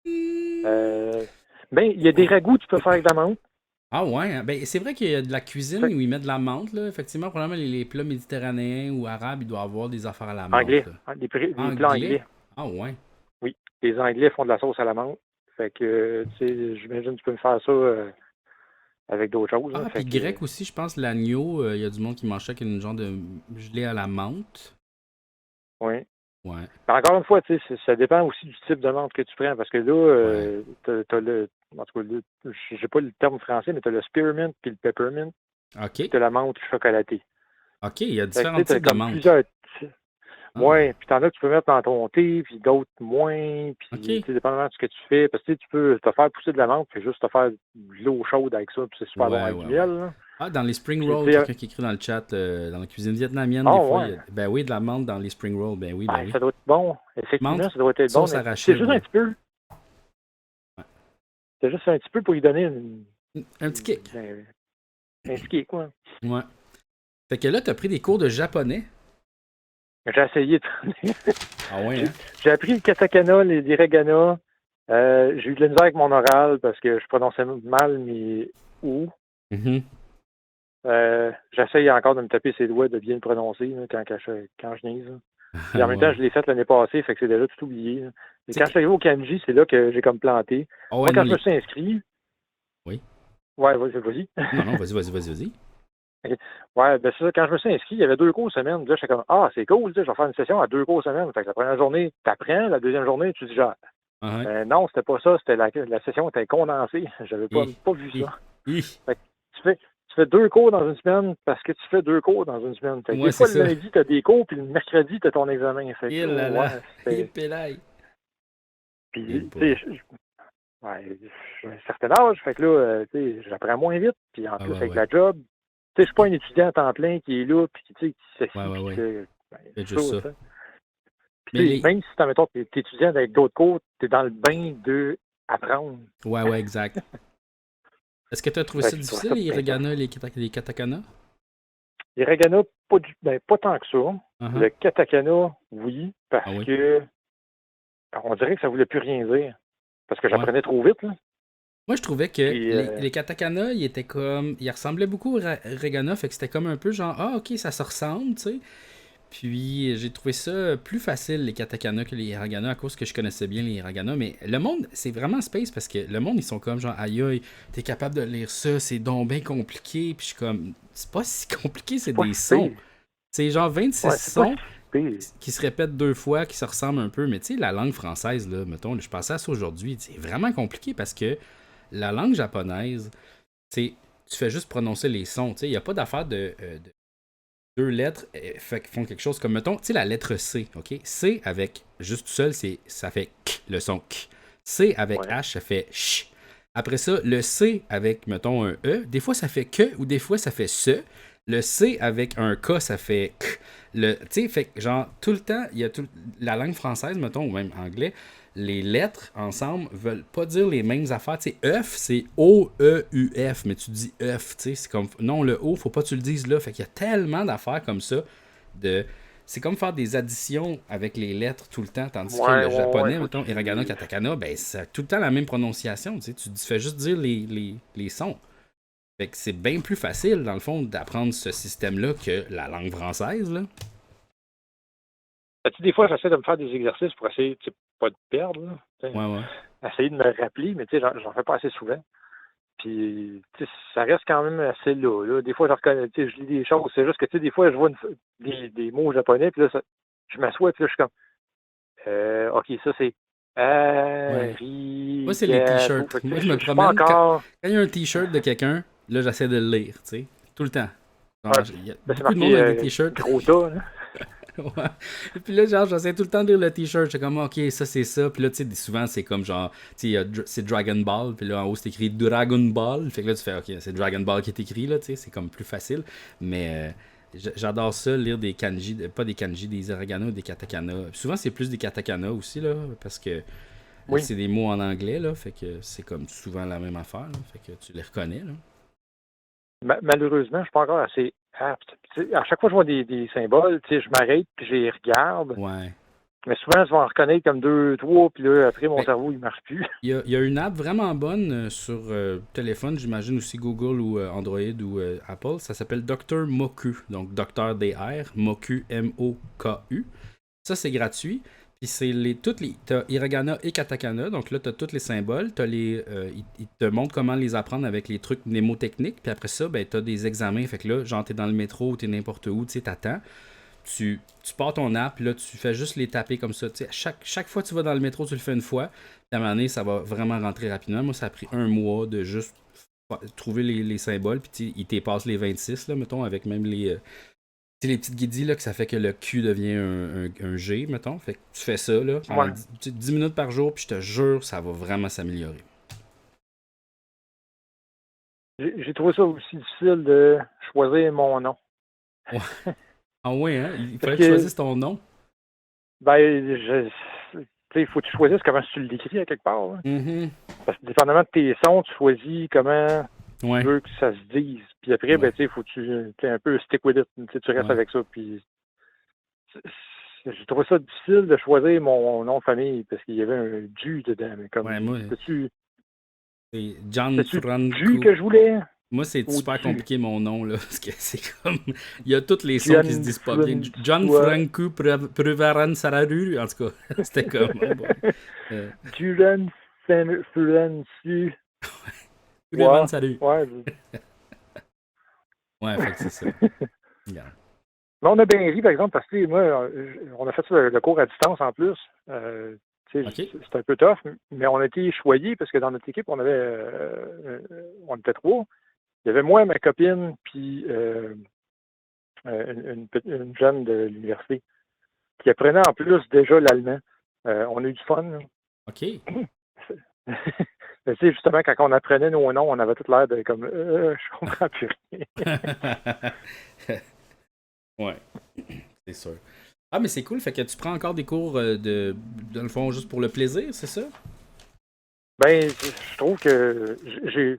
Ben, il y a des ragoûts que tu peux faire avec de la menthe.
Ah ouais, hein? Ben, c'est vrai qu'il y a de la cuisine où ils mettent de la menthe, là. Effectivement, probablement les plats méditerranéens ou arabes, ils doivent avoir des affaires à la menthe.
Anglais. Des plats anglais.
Ah ouais.
Oui. Les Anglais font de la sauce à la menthe. Fait que, tu sais, j'imagine que tu peux me faire ça avec d'autres choses.
Ah, puis grec aussi, je pense, l'agneau, il y a du monde qui mange ça avec une genre de gelée à la menthe.
Oui.
Ouais.
Mais encore une fois, tu sais, ça dépend aussi du type de menthe que tu prends. Parce que là, t'as le... En tout cas, j'ai pas le terme français, mais t'as le spearmint puis le peppermint.
OK.
T'as la menthe chocolatée.
OK, il y a différents types de menthe.
Oui, puis t'en as que tu peux mettre dans ton thé, puis d'autres moins, puis dépendamment de ce que tu fais. Parce que tu peux te faire pousser de la menthe, puis juste te faire de l'eau chaude avec ça, puis c'est super bon avec du miel. Là.
Ah, dans les spring rolls, quelqu'un qui écrit dans le chat, dans la cuisine vietnamienne, des fois, ben oui, de la menthe dans les spring rolls, ben oui, ben oui.
Ça doit être bon, effectivement,
menthe,
ça doit être bon.
C'est
juste un petit peu. Ouais. C'est juste un petit peu pour lui donner
un petit kick.
Un petit kick, quoi.
Ouais. Fait que là, t'as pris des cours de japonais.
J'ai essayé de...
Ah ouais, hein?
J'ai appris le katakana, les hiragana. J'ai eu de la misère avec mon oral parce que je prononçais mal mes ou. J'essaye encore de me taper ses doigts de bien le prononcer là, quand je niaise. Et en même temps, je l'ai fait l'année passée, fait que c'est déjà tout oublié. Là. Et quand je suis arrivé au kanji, c'est là que j'ai comme planté. Moi, quand je me suis inscrit...
Oui.
Ouais, vas-y.
Non, vas-y.
Okay. Ouais, ben c'est ça, quand je me suis inscrit, il y avait 2 cours semaine. Là, j'étais comme, c'est cool, je vais faire une session à 2 cours semaine. Fait que la première journée, tu apprends, la deuxième journée, tu digères. Non, c'était pas ça, c'était la session était condensée. J'avais pas vu ça. Fait que tu fais 2 cours dans une semaine parce que tu fais 2 cours dans une semaine. Fait que des fois, le lundi, tu as des cours, puis le mercredi, tu as ton examen. Fait que, puis, tu sais, j'ai un certain âge, fait que là, tu sais, j'apprends moins vite, puis en plus, avec la job, tu sais, je suis pas un étudiant à temps plein qui est là, puis tu sais, qui s'assied.
C'est juste ça.
Puis, même si, mettons, t'es étudiant avec d'autres cours, t'es dans le bain de apprendre.
Ouais, exact. Est-ce que tu as trouvé ça difficile, les hiragana et les katakana?
Les hiragana, pas tant que ça. Le katakana, oui, parce que on dirait que ça voulait plus rien dire. Parce que j'apprenais trop vite, là.
Moi, je trouvais que les katakana, ils étaient comme... Ils ressemblaient beaucoup aux hiragana, fait que c'était comme un peu genre, OK, ça se ressemble, tu sais. Puis, j'ai trouvé ça plus facile, les katakana, que les hiragana, à cause que je connaissais bien les hiragana. Mais le monde, c'est vraiment space, parce que le monde, ils sont comme genre, aïe, t'es capable de lire ça, c'est donc bien compliqué. Puis, je suis comme, c'est pas si compliqué, c'est des sons. C'est genre 26 sons qui se répètent 2 fois, qui se ressemblent un peu. Mais tu sais, la langue française, là, mettons, je pensais à ça aujourd'hui, c'est vraiment compliqué parce que la langue japonaise, tu fais juste prononcer les sons. Il n'y a pas d'affaire de 2 lettres qui font quelque chose comme, mettons, tu sais, la lettre C, OK? C avec juste tout seul, ça fait K, le son K. C avec H, ça fait ch. Après ça, le C avec, mettons, un E, des fois ça fait que ou des fois ça fait ce. Le C avec un K, ça fait K. Tu sais, fait que genre, tout le temps, il y a la langue française, mettons, ou même anglais, les lettres ensemble veulent pas dire les mêmes affaires. Tu sais, œuf, c'est O-E-U-F, mais tu dis œuf, tu sais, c'est comme, non, le O, faut pas que tu le dises là. Fait qu'il y a tellement d'affaires comme ça, c'est comme faire des additions avec les lettres tout le temps, tandis que le japonais, mettons, hiragana, katakana, ben, ça a tout le temps la même prononciation, tu sais, tu fais juste dire les sons. Fait que c'est bien plus facile, dans le fond, d'apprendre ce système-là que la langue française, là.
Des fois, j'essaie de me faire des exercices pour essayer, tu sais, pas de perdre, là, essayer de me rappeler, mais tu sais, j'en fais pas assez souvent. Puis, tu sais, ça reste quand même assez là. Des fois, je reconnais, tu sais, je lis des choses. C'est juste que, tu sais, des fois, je vois des mots japonais, puis là, je m'assois, puis là, je suis comme, OK, ça, c'est
Moi, c'est les t-shirts. Moi, je me promène. Quand il y a un t-shirt de quelqu'un, là, j'essaie de le lire, tu sais, tout le temps. Il y a beaucoup de monde avec des t-shirts.
Gros tas, là.
Ouais. Et puis là, genre, j'essaie tout le temps de lire le t-shirt. J'étais comme, OK, ça, c'est ça. Puis là, tu sais, souvent, c'est comme genre, tu sais, c'est Dragon Ball. Puis là, en haut, c'est écrit Dragon Ball. Fait que là, tu fais, OK, c'est Dragon Ball qui est écrit, là, tu sais, c'est comme plus facile. Mais j'adore ça, lire des kanji, pas des kanji, des hiragana ou des katakana. Souvent, c'est plus des katakana aussi, là, parce que c'est des mots en anglais, là. Fait que c'est comme souvent la même affaire, là. Fait que tu les reconnais, là.
Malheureusement, je suis pas encore assez apte. À chaque fois que je vois des symboles, je m'arrête puis je les regarde.
Ouais.
Mais souvent, je vais en reconnaître comme 2, 3, puis là, après, mon cerveau, il marche plus.
Il y a une app vraiment bonne sur téléphone, j'imagine aussi Google ou Android ou Apple. Ça s'appelle Dr. Moku. Donc, Dr. DR, Moku, M-O-K-U. Ça, c'est gratuit. Puis c'est t'as hiragana et katakana, donc là, t'as tous les symboles, ils te montrent comment les apprendre avec les trucs mnémotechniques, puis après ça, ben, t'as des examens, fait que là, genre, t'es dans le métro ou t'es n'importe où, tu sais, t'attends, tu pars ton app, puis là, tu fais juste les taper comme ça, tu sais, chaque fois que tu vas dans le métro, tu le fais une fois, puis à un moment donné, ça va vraiment rentrer rapidement. Moi, ça a pris 1 mois de juste trouver les symboles, puis il t'épasse les 26, là, mettons, avec même les petites guidis, là, que ça fait que le Q devient un G, mettons. Fait que tu fais ça, là, pendant 10 minutes par jour, puis je te jure, ça va vraiment s'améliorer.
J'ai trouvé ça aussi difficile de choisir mon nom.
Ouais. Ah ouais, hein? Il fallait que tu choisisses ton nom?
Ben, il faut que tu choisisses comment tu l'écris à quelque part.
Mm-hmm.
Parce que dépendamment de tes sons, tu choisis comment tu veux que ça se dise. Puis après, ben, il faut que tu un peu stick with it. Tu restes avec ça. Puis j'ai trouvé ça difficile de choisir mon nom de famille parce qu'il y avait un du dedans. Mais comme,
moi, c'est John
du que je voulais.
Moi, c'est super compliqué mon nom, là, parce que c'est comme... Il y a tous les sons qui se disent pas bien. John Franco Prevaran Sararu, en tout cas, c'était comme...
Duran Furansu.
Prevaran Sararu.
Ouais,
ouais, fait que c'est ça. Yeah.
Mais on a bien ri, par exemple, parce que moi, on a fait le cours à distance en plus.
Okay.
C'était un peu tough, mais on a été choyés parce que dans notre équipe, on était 3. Il y avait moi, ma copine, puis une jeune de l'université qui apprenait en plus déjà l'allemand. On a eu du fun. Là.
OK.
Tu sais, justement, quand on apprenait nos noms, on avait tout l'air de comme je comprends plus rien.
Ouais, c'est sûr. Ah, mais c'est cool, fait que tu prends encore des cours dans le fond, juste pour le plaisir, c'est ça?
Ben, je trouve que je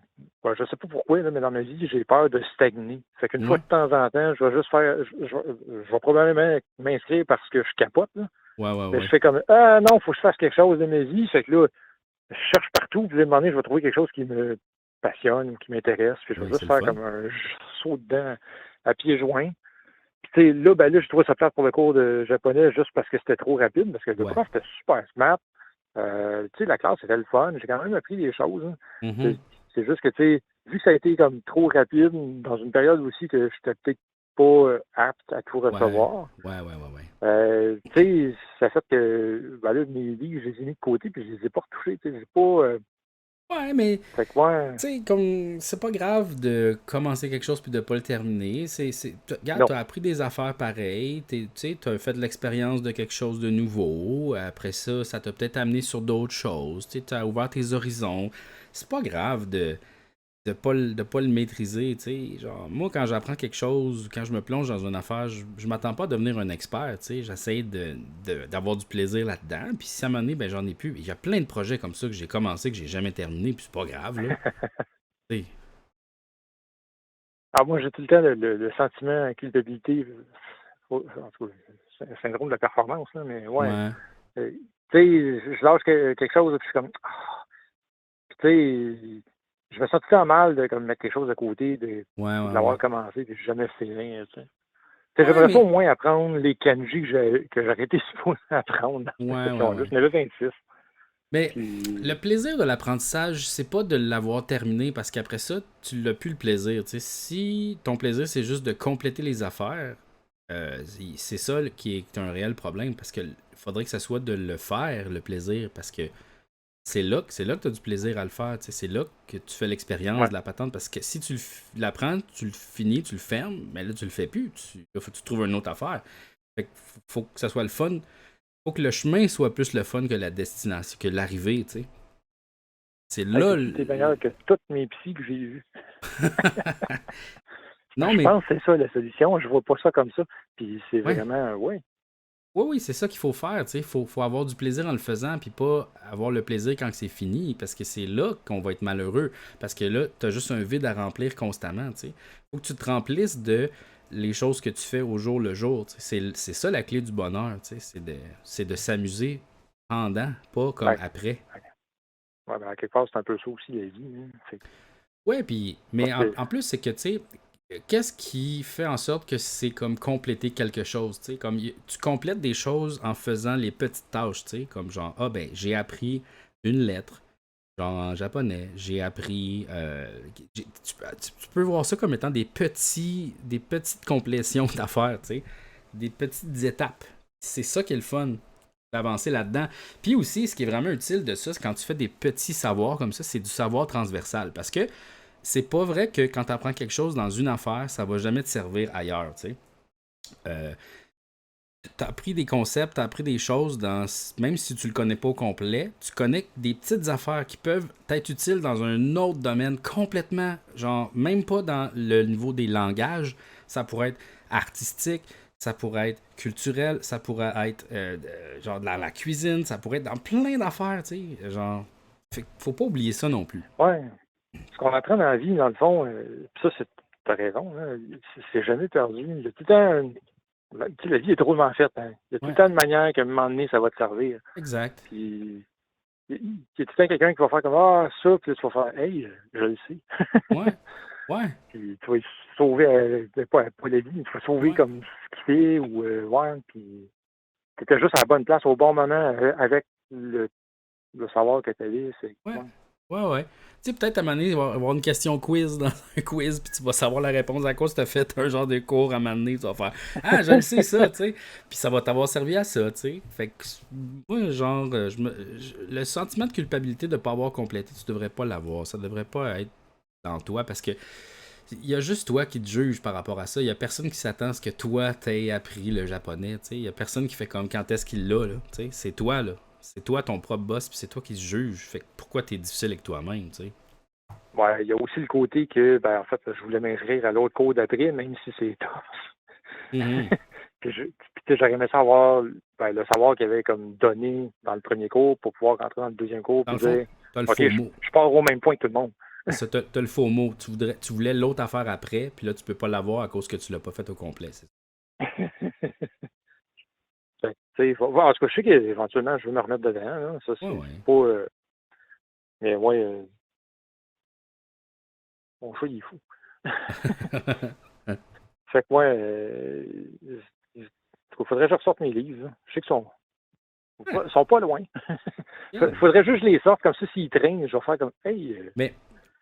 sais pas pourquoi, là, mais dans ma vie, j'ai peur de stagner. Fait qu'une fois de temps en temps, je vais juste je vais probablement m'inscrire parce que je capote, là.
Ouais.
Je fais comme, non, faut que je fasse quelque chose de ma vie. Fait que là, je cherche partout, puis à un moment donné, je vais trouver quelque chose qui me passionne ou qui m'intéresse, puis je vais juste faire comme un saut dedans à pieds joints. Puis là, je trouvais ça plate pour le cours de japonais juste parce que c'était trop rapide, parce que le prof était super smart. La classe, c'était le fun. J'ai quand même appris des choses. Hein.
Mm-hmm.
C'est juste que, vu que ça a été comme trop rapide, dans une période aussi que j'étais peut-être pas apte à tout recevoir.
Ouais.
Ça fait que, mes livres, je les ai mis de côté, puis je les ai pas retouchés. J'ai pas...
Ouais, mais
tu sais,
comme c'est pas grave de commencer quelque chose puis de pas le terminer. Regarde, t'as appris des affaires pareilles, t'as fait de l'expérience de quelque chose de nouveau. Après ça, ça t'a peut-être amené sur d'autres choses. T'as ouvert tes horizons. C'est pas grave de de pas le maîtriser, tu sais. Genre, moi, quand j'apprends quelque chose, quand je me plonge dans une affaire, je m'attends pas à devenir un expert, tu sais. J'essaie d'avoir du plaisir là-dedans. Puis si à un moment donné, ben, j'en ai plus. Il y a plein de projets comme ça que j'ai commencé, que j'ai jamais terminé, puis c'est pas grave, là. Tu sais.
Ah, moi, j'ai tout le temps le sentiment de culpabilité. En tout cas, c'est un syndrome de la performance, là, mais ouais. Tu sais, je lâche quelque chose, puis je suis comme. Puis tu sais, je me sens tout le temps mal de comme, mettre quelque chose de côté, de l'avoir commencé, puis jamais fini, tu sais. J'aimerais pas au moins apprendre les kanji que j'aurais été supposé apprendre dans cette section-là. Je n'avais 26.
Mais le plaisir de l'apprentissage, c'est pas de l'avoir terminé parce qu'après ça, tu l'as plus le plaisir. T'sais. Si ton plaisir, c'est juste de compléter les affaires, c'est ça qui est un réel problème parce qu'il faudrait que ça soit de le faire, le plaisir, parce que c'est là que tu as du plaisir à le faire. C'est là que tu fais l'expérience de la patente parce que si tu l'apprends, tu le finis, tu le fermes, mais là, tu le fais plus. Il faut que tu trouves une autre affaire. Fait que faut que ça soit le fun. Faut que le chemin soit plus le fun que la destination, que l'arrivée, tu sais. C'est là...
C'est meilleur que toutes mes psys que j'ai vues.
Non,
je pense que c'est ça la solution. Je vois pas ça comme ça. Puis c'est vraiment...
Oui, c'est ça qu'il faut faire, tu sais. Faut avoir du plaisir en le faisant, puis pas avoir le plaisir quand c'est fini, parce que c'est là qu'on va être malheureux. Parce que là, t'as juste un vide à remplir constamment, tu sais. Faut que tu te remplisses de les choses que tu fais au jour le jour. C'est ça la clé du bonheur. C'est de s'amuser pendant, pas comme après.
Ouais, ben à quelque part, c'est un peu ça aussi la vie. Hein.
Ouais, puis, mais en plus, c'est que, tu sais, qu'est-ce qui fait en sorte que c'est comme compléter quelque chose, tu sais, comme tu complètes des choses en faisant les petites tâches, tu sais, comme genre, j'ai appris une lettre. Genre en japonais, j'ai appris... tu peux voir ça comme étant des petites complétions d'affaires, tu sais. Des petites étapes. C'est ça qui est le fun, d'avancer là-dedans. Puis aussi, ce qui est vraiment utile de ça, c'est quand tu fais des petits savoirs comme ça, c'est du savoir transversal. Parce que c'est pas vrai que quand tu apprends quelque chose dans une affaire, ça va jamais te servir ailleurs, tu sais. T'as appris des concepts, t'as appris des choses, même si tu le connais pas au complet, tu connais des petites affaires qui peuvent être utiles dans un autre domaine complètement, genre même pas dans le niveau des langages, ça pourrait être artistique, ça pourrait être culturel, ça pourrait être genre dans la cuisine, ça pourrait être dans plein d'affaires, tu sais, genre, faut pas oublier ça non plus.
Ouais, ce qu'on apprend dans la vie, dans le fond, ça, t'as raison, hein, c'est jamais perdu, il y a tout le temps... La vie est drôlement faite. Hein. Il y a tout le temps de manière qu'à un moment donné, ça va te servir.
Exact.
Puis, il y a tout le temps quelqu'un qui va faire comme ça, puis là, tu vas faire hey, je le sais.
Ouais.
Puis tu vas sauver, pas la vie, tu vas sauver comme ce qu'il fait, ou puis tu étais juste à la bonne place au bon moment avec le savoir que tu avais.
Ouais. Tu sais, peut-être à un moment donné, il va y avoir une question quiz dans un quiz, puis tu vas savoir la réponse à quoi tu as fait un genre de cours à un moment donné, tu vas faire je le sais ça, tu sais. Puis ça va t'avoir servi à ça, tu sais. Fait que, moi, genre, le sentiment de culpabilité de ne pas avoir complété, tu devrais pas l'avoir. Ça devrait pas être dans toi parce que il y a juste toi qui te juge par rapport à ça. Il y a personne qui s'attend à ce que toi t'aies appris le japonais, tu sais. Il y a personne qui fait comme quand est-ce qu'il l'a, là, tu sais. C'est toi, là. C'est toi ton propre boss, puis c'est toi qui se juge. Fait que pourquoi t'es difficile avec toi-même, tu sais?
Ouais, il y a aussi le côté que, en fait, je voulais m'inscrire à l'autre cours d'après, même si c'est tough. Puis j'aurais aimé savoir, le savoir qu'il avait comme donné dans le premier cours pour pouvoir rentrer dans le deuxième cours, puis dire, OK, je pars au même point que tout le monde.
T'as le faux mot. Tu voulais l'autre affaire après, puis là, tu peux pas l'avoir à cause que tu l'as pas fait au complet. C'est ça.
En tout cas, je sais qu'éventuellement, je veux me remettre dedans. Hein. Ça, c'est pas... mais mon choix, il est fou. Fait que moi, il faudrait que je ressorte mes livres. Hein. Je sais qu'ils sont pas loin. Il faudrait juste que je les sorte, comme ça, s'ils traînent, je vais faire comme... Hey,
Mais...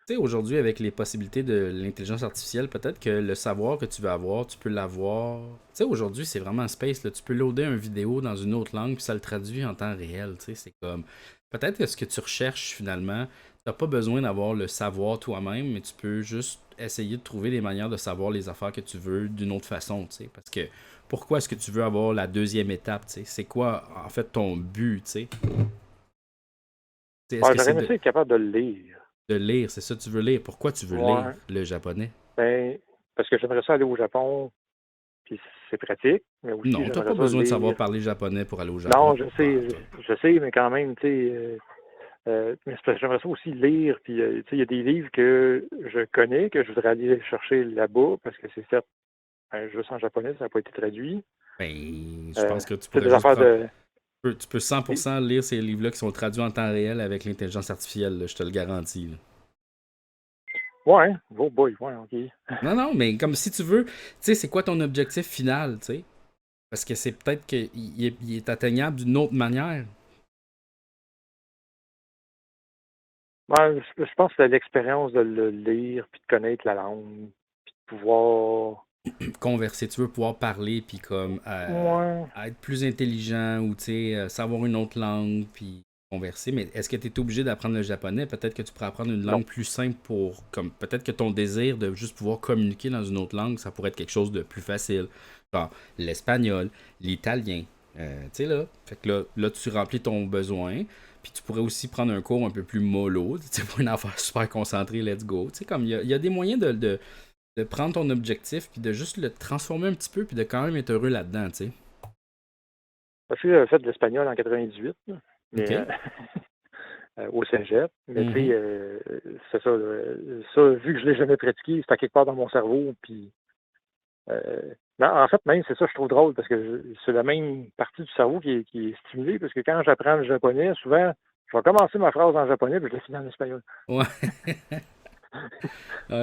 Tu sais, aujourd'hui, avec les possibilités de l'intelligence artificielle, peut-être que le savoir que tu veux avoir, tu peux l'avoir... Tu sais, aujourd'hui, c'est vraiment un space, là. Tu peux loader une vidéo dans une autre langue, puis ça le traduit en temps réel, tu sais. C'est comme... Peut-être que ce que tu recherches, finalement, tu n'as pas besoin d'avoir le savoir toi-même, mais tu peux juste essayer de trouver des manières de savoir les affaires que tu veux d'une autre façon, tu sais. Parce que, pourquoi est-ce que tu veux avoir la deuxième étape, tu sais? C'est quoi, en fait, ton but, tu sais?
J'aurais aimé être capable de le lire.
De lire, c'est ça que tu veux lire. Pourquoi tu veux lire le japonais?
Ben, parce que j'aimerais ça aller au Japon, puis c'est pratique, mais aussi
non, t'as pas besoin de savoir parler japonais pour aller au Japon.
Non, je sais, mais quand même, tu sais, mais c'est parce que j'aimerais ça aussi lire, puis tu sais, il y a des livres que je connais, que je voudrais aller chercher là-bas, parce que c'est certes juste en japonais, ça n'a pas été traduit.
Ben, je pense que tu pourrais juste prendre... Tu peux 100% lire ces livres-là qui sont traduits en temps réel avec l'intelligence artificielle, là, je te le garantis. Là.
Ouais, oh boy, ouais, ok.
Non, mais comme si tu veux, tu sais, c'est quoi ton objectif final, tu sais? Parce que c'est peut-être qu'il est atteignable d'une autre manière.
Ouais, je pense que c'est l'expérience de le lire, puis de connaître la langue, puis de pouvoir...
converser, tu veux pouvoir parler, puis comme être plus intelligent, ou tu sais, savoir une autre langue, puis converser. Mais est-ce que tu es obligé d'apprendre le japonais? Peut-être que tu pourrais apprendre une langue plus simple pour... comme peut-être que ton désir de juste pouvoir communiquer dans une autre langue, ça pourrait être quelque chose de plus facile. Genre l'espagnol, l'italien. Tu sais là, fait que là, tu remplis ton besoin. Puis tu pourrais aussi prendre un cours un peu plus mollo, tu sais, pour une affaire super concentrée, let's go. Tu sais, comme il y a des moyens de prendre ton objectif, puis de juste le transformer un petit peu, puis de quand même être heureux là-dedans, tu sais.
J'ai fait de l'espagnol en 98, mais, au cégep. Mais tu sais, c'est ça, ça, vu que je l'ai jamais pratiqué, c'est à quelque part dans mon cerveau, puis... en fait, même, c'est ça, je trouve drôle, parce que c'est la même partie du cerveau qui est stimulée, parce que quand j'apprends le japonais, souvent, je vais commencer ma phrase en japonais, puis je la finis en espagnol.
Ouais.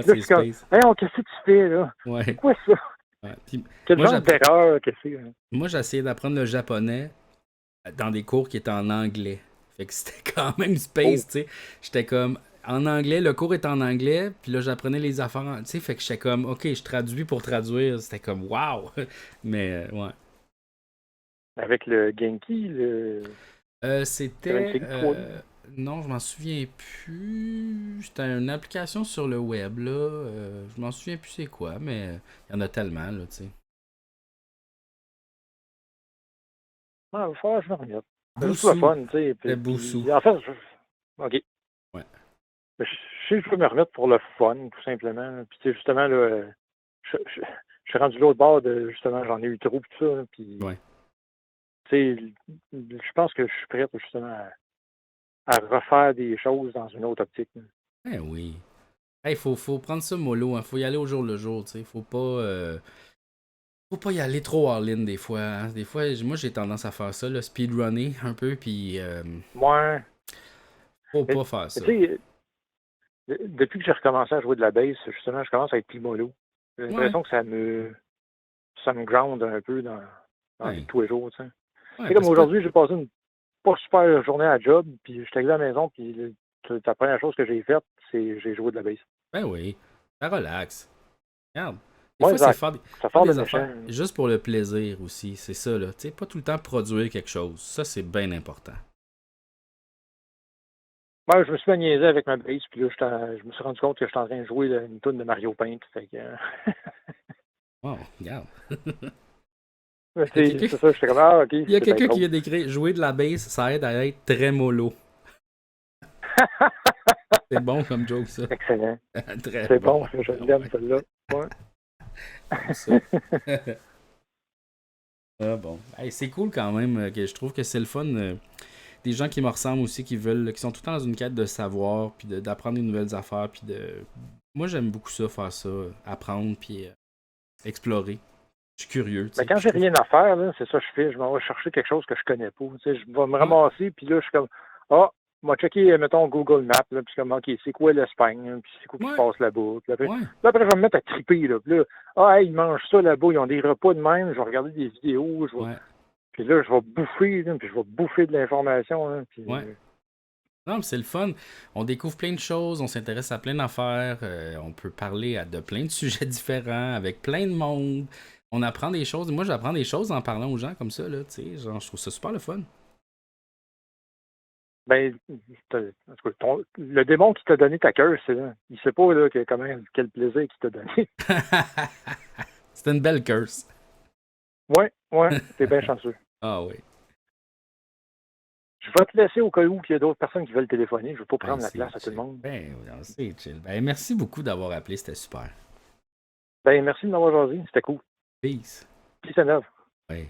C'est space. Qu'est-ce que tu fais, là?
Ouais.
C'est quoi ça?
Ouais. Puis,
quel genre d'erreur que c'est? Hein?
Moi, j'ai essayé d'apprendre le japonais dans des cours qui étaient en anglais. Fait que c'était quand même space, tu sais. J'étais comme... En anglais, le cours est en anglais, puis là, j'apprenais les affaires, tu sais, fait que j'étais comme, OK, je traduis pour traduire, c'était comme, wow! Mais, ouais.
Avec le Genki,
c'était... non, je m'en souviens plus. C'était une application sur le web, là. Je m'en souviens plus c'est quoi, mais il y en a tellement, là, tu sais.
Ah, il va falloir que je me remette. C'est juste le fun, tu sais.
C'est Boussou.
En fait, OK.
Ouais.
Je sais que je veux me remettre pour le fun, tout simplement. Puis, tu sais, justement, là, je suis rendu l'autre bord de, justement, j'en ai eu trop, puis tout ça. Puis, tu sais, je pense que je suis prêt, justement, à refaire des choses dans une autre optique.
Eh oui. Hey, faut prendre ça mollo, hein. Faut y aller au jour le jour, tu sais. Faut pas y aller trop all-in des fois. Hein. Des fois, moi, j'ai tendance à faire ça, le speedrunner un peu, puis...
ouais.
Faut pas faire ça.
Tu sais, depuis que j'ai recommencé à jouer de la bass, justement, je commence à être plus mollo. J'ai l'impression que ça me ground un peu dans tous les jours, tu sais. C'est comme aujourd'hui, j'ai passé une pas super journée à job, puis je suis arrivé à la maison, puis la première chose que j'ai faite, c'est j'ai joué de la bass.
Ben oui, ça relaxe. Regarde.
Des fois,
c'est faire des
affaires
juste pour le plaisir aussi, c'est ça, là. Tu sais, pas tout le temps produire quelque chose. Ça, c'est bien important.
Ouais, je me suis niaisé avec ma bass, puis là, je me suis rendu compte que j'étais en train de jouer une tune de Mario Paint, fait que...
oh, regarde.
C'est ça, j'étais comme, OK.
Il y a quelqu'un qui vient d'écrire « Jouer de la bass, ça aide à être très mollo. » C'est bon comme joke, ça.
Excellent.
C'est
bon, je l'aime, celle-là. Ouais.
Ah bon. Hey, c'est cool quand même, que je trouve que c'est le fun. Des gens qui me ressemblent aussi, qui sont tout le temps dans une quête de savoir, puis d'apprendre des nouvelles affaires, puis Moi, j'aime beaucoup ça, faire ça, apprendre, puis explorer. Je suis curieux.
Mais quand j'ai rien à faire, là, c'est ça que je fais. Je m'en vais chercher quelque chose que je connais pas. Tu sais, je vais me ramasser, puis là, je suis comme, moi, checker, mettons, Google Maps, là, puis comme, OK, c'est quoi l'Espagne, puis c'est quoi qui se passe là-bas. Puis après, je vais me mettre à triper, là. Puis là, ils mangent ça là-bas, ils ont des repas de même, je vais regarder des vidéos, puis là, je vais bouffer, là, puis je vais bouffer de l'information. Là, puis,
Non, mais c'est le fun. On découvre plein de choses, on s'intéresse à plein d'affaires, on peut parler de plein de sujets différents, avec plein de monde. On apprend des choses. Moi, j'apprends des choses en parlant aux gens comme ça, là, tu sais. Genre, je trouve ça super le fun.
Ben, le démon qui t'a donné ta curse, il sait pas là, quel plaisir qu'il t'a donné.
C'était une belle curse.
Ouais, t'es bien chanceux.
Ah oui.
Je vais te laisser au cas où il y a d'autres personnes qui veulent téléphoner. Je ne veux pas prendre la place à tout le monde.
C'est chill. Merci beaucoup d'avoir appelé, c'était super.
Merci de m'avoir jasé, c'était cool.
Peace.
Peace and love.
Ouais.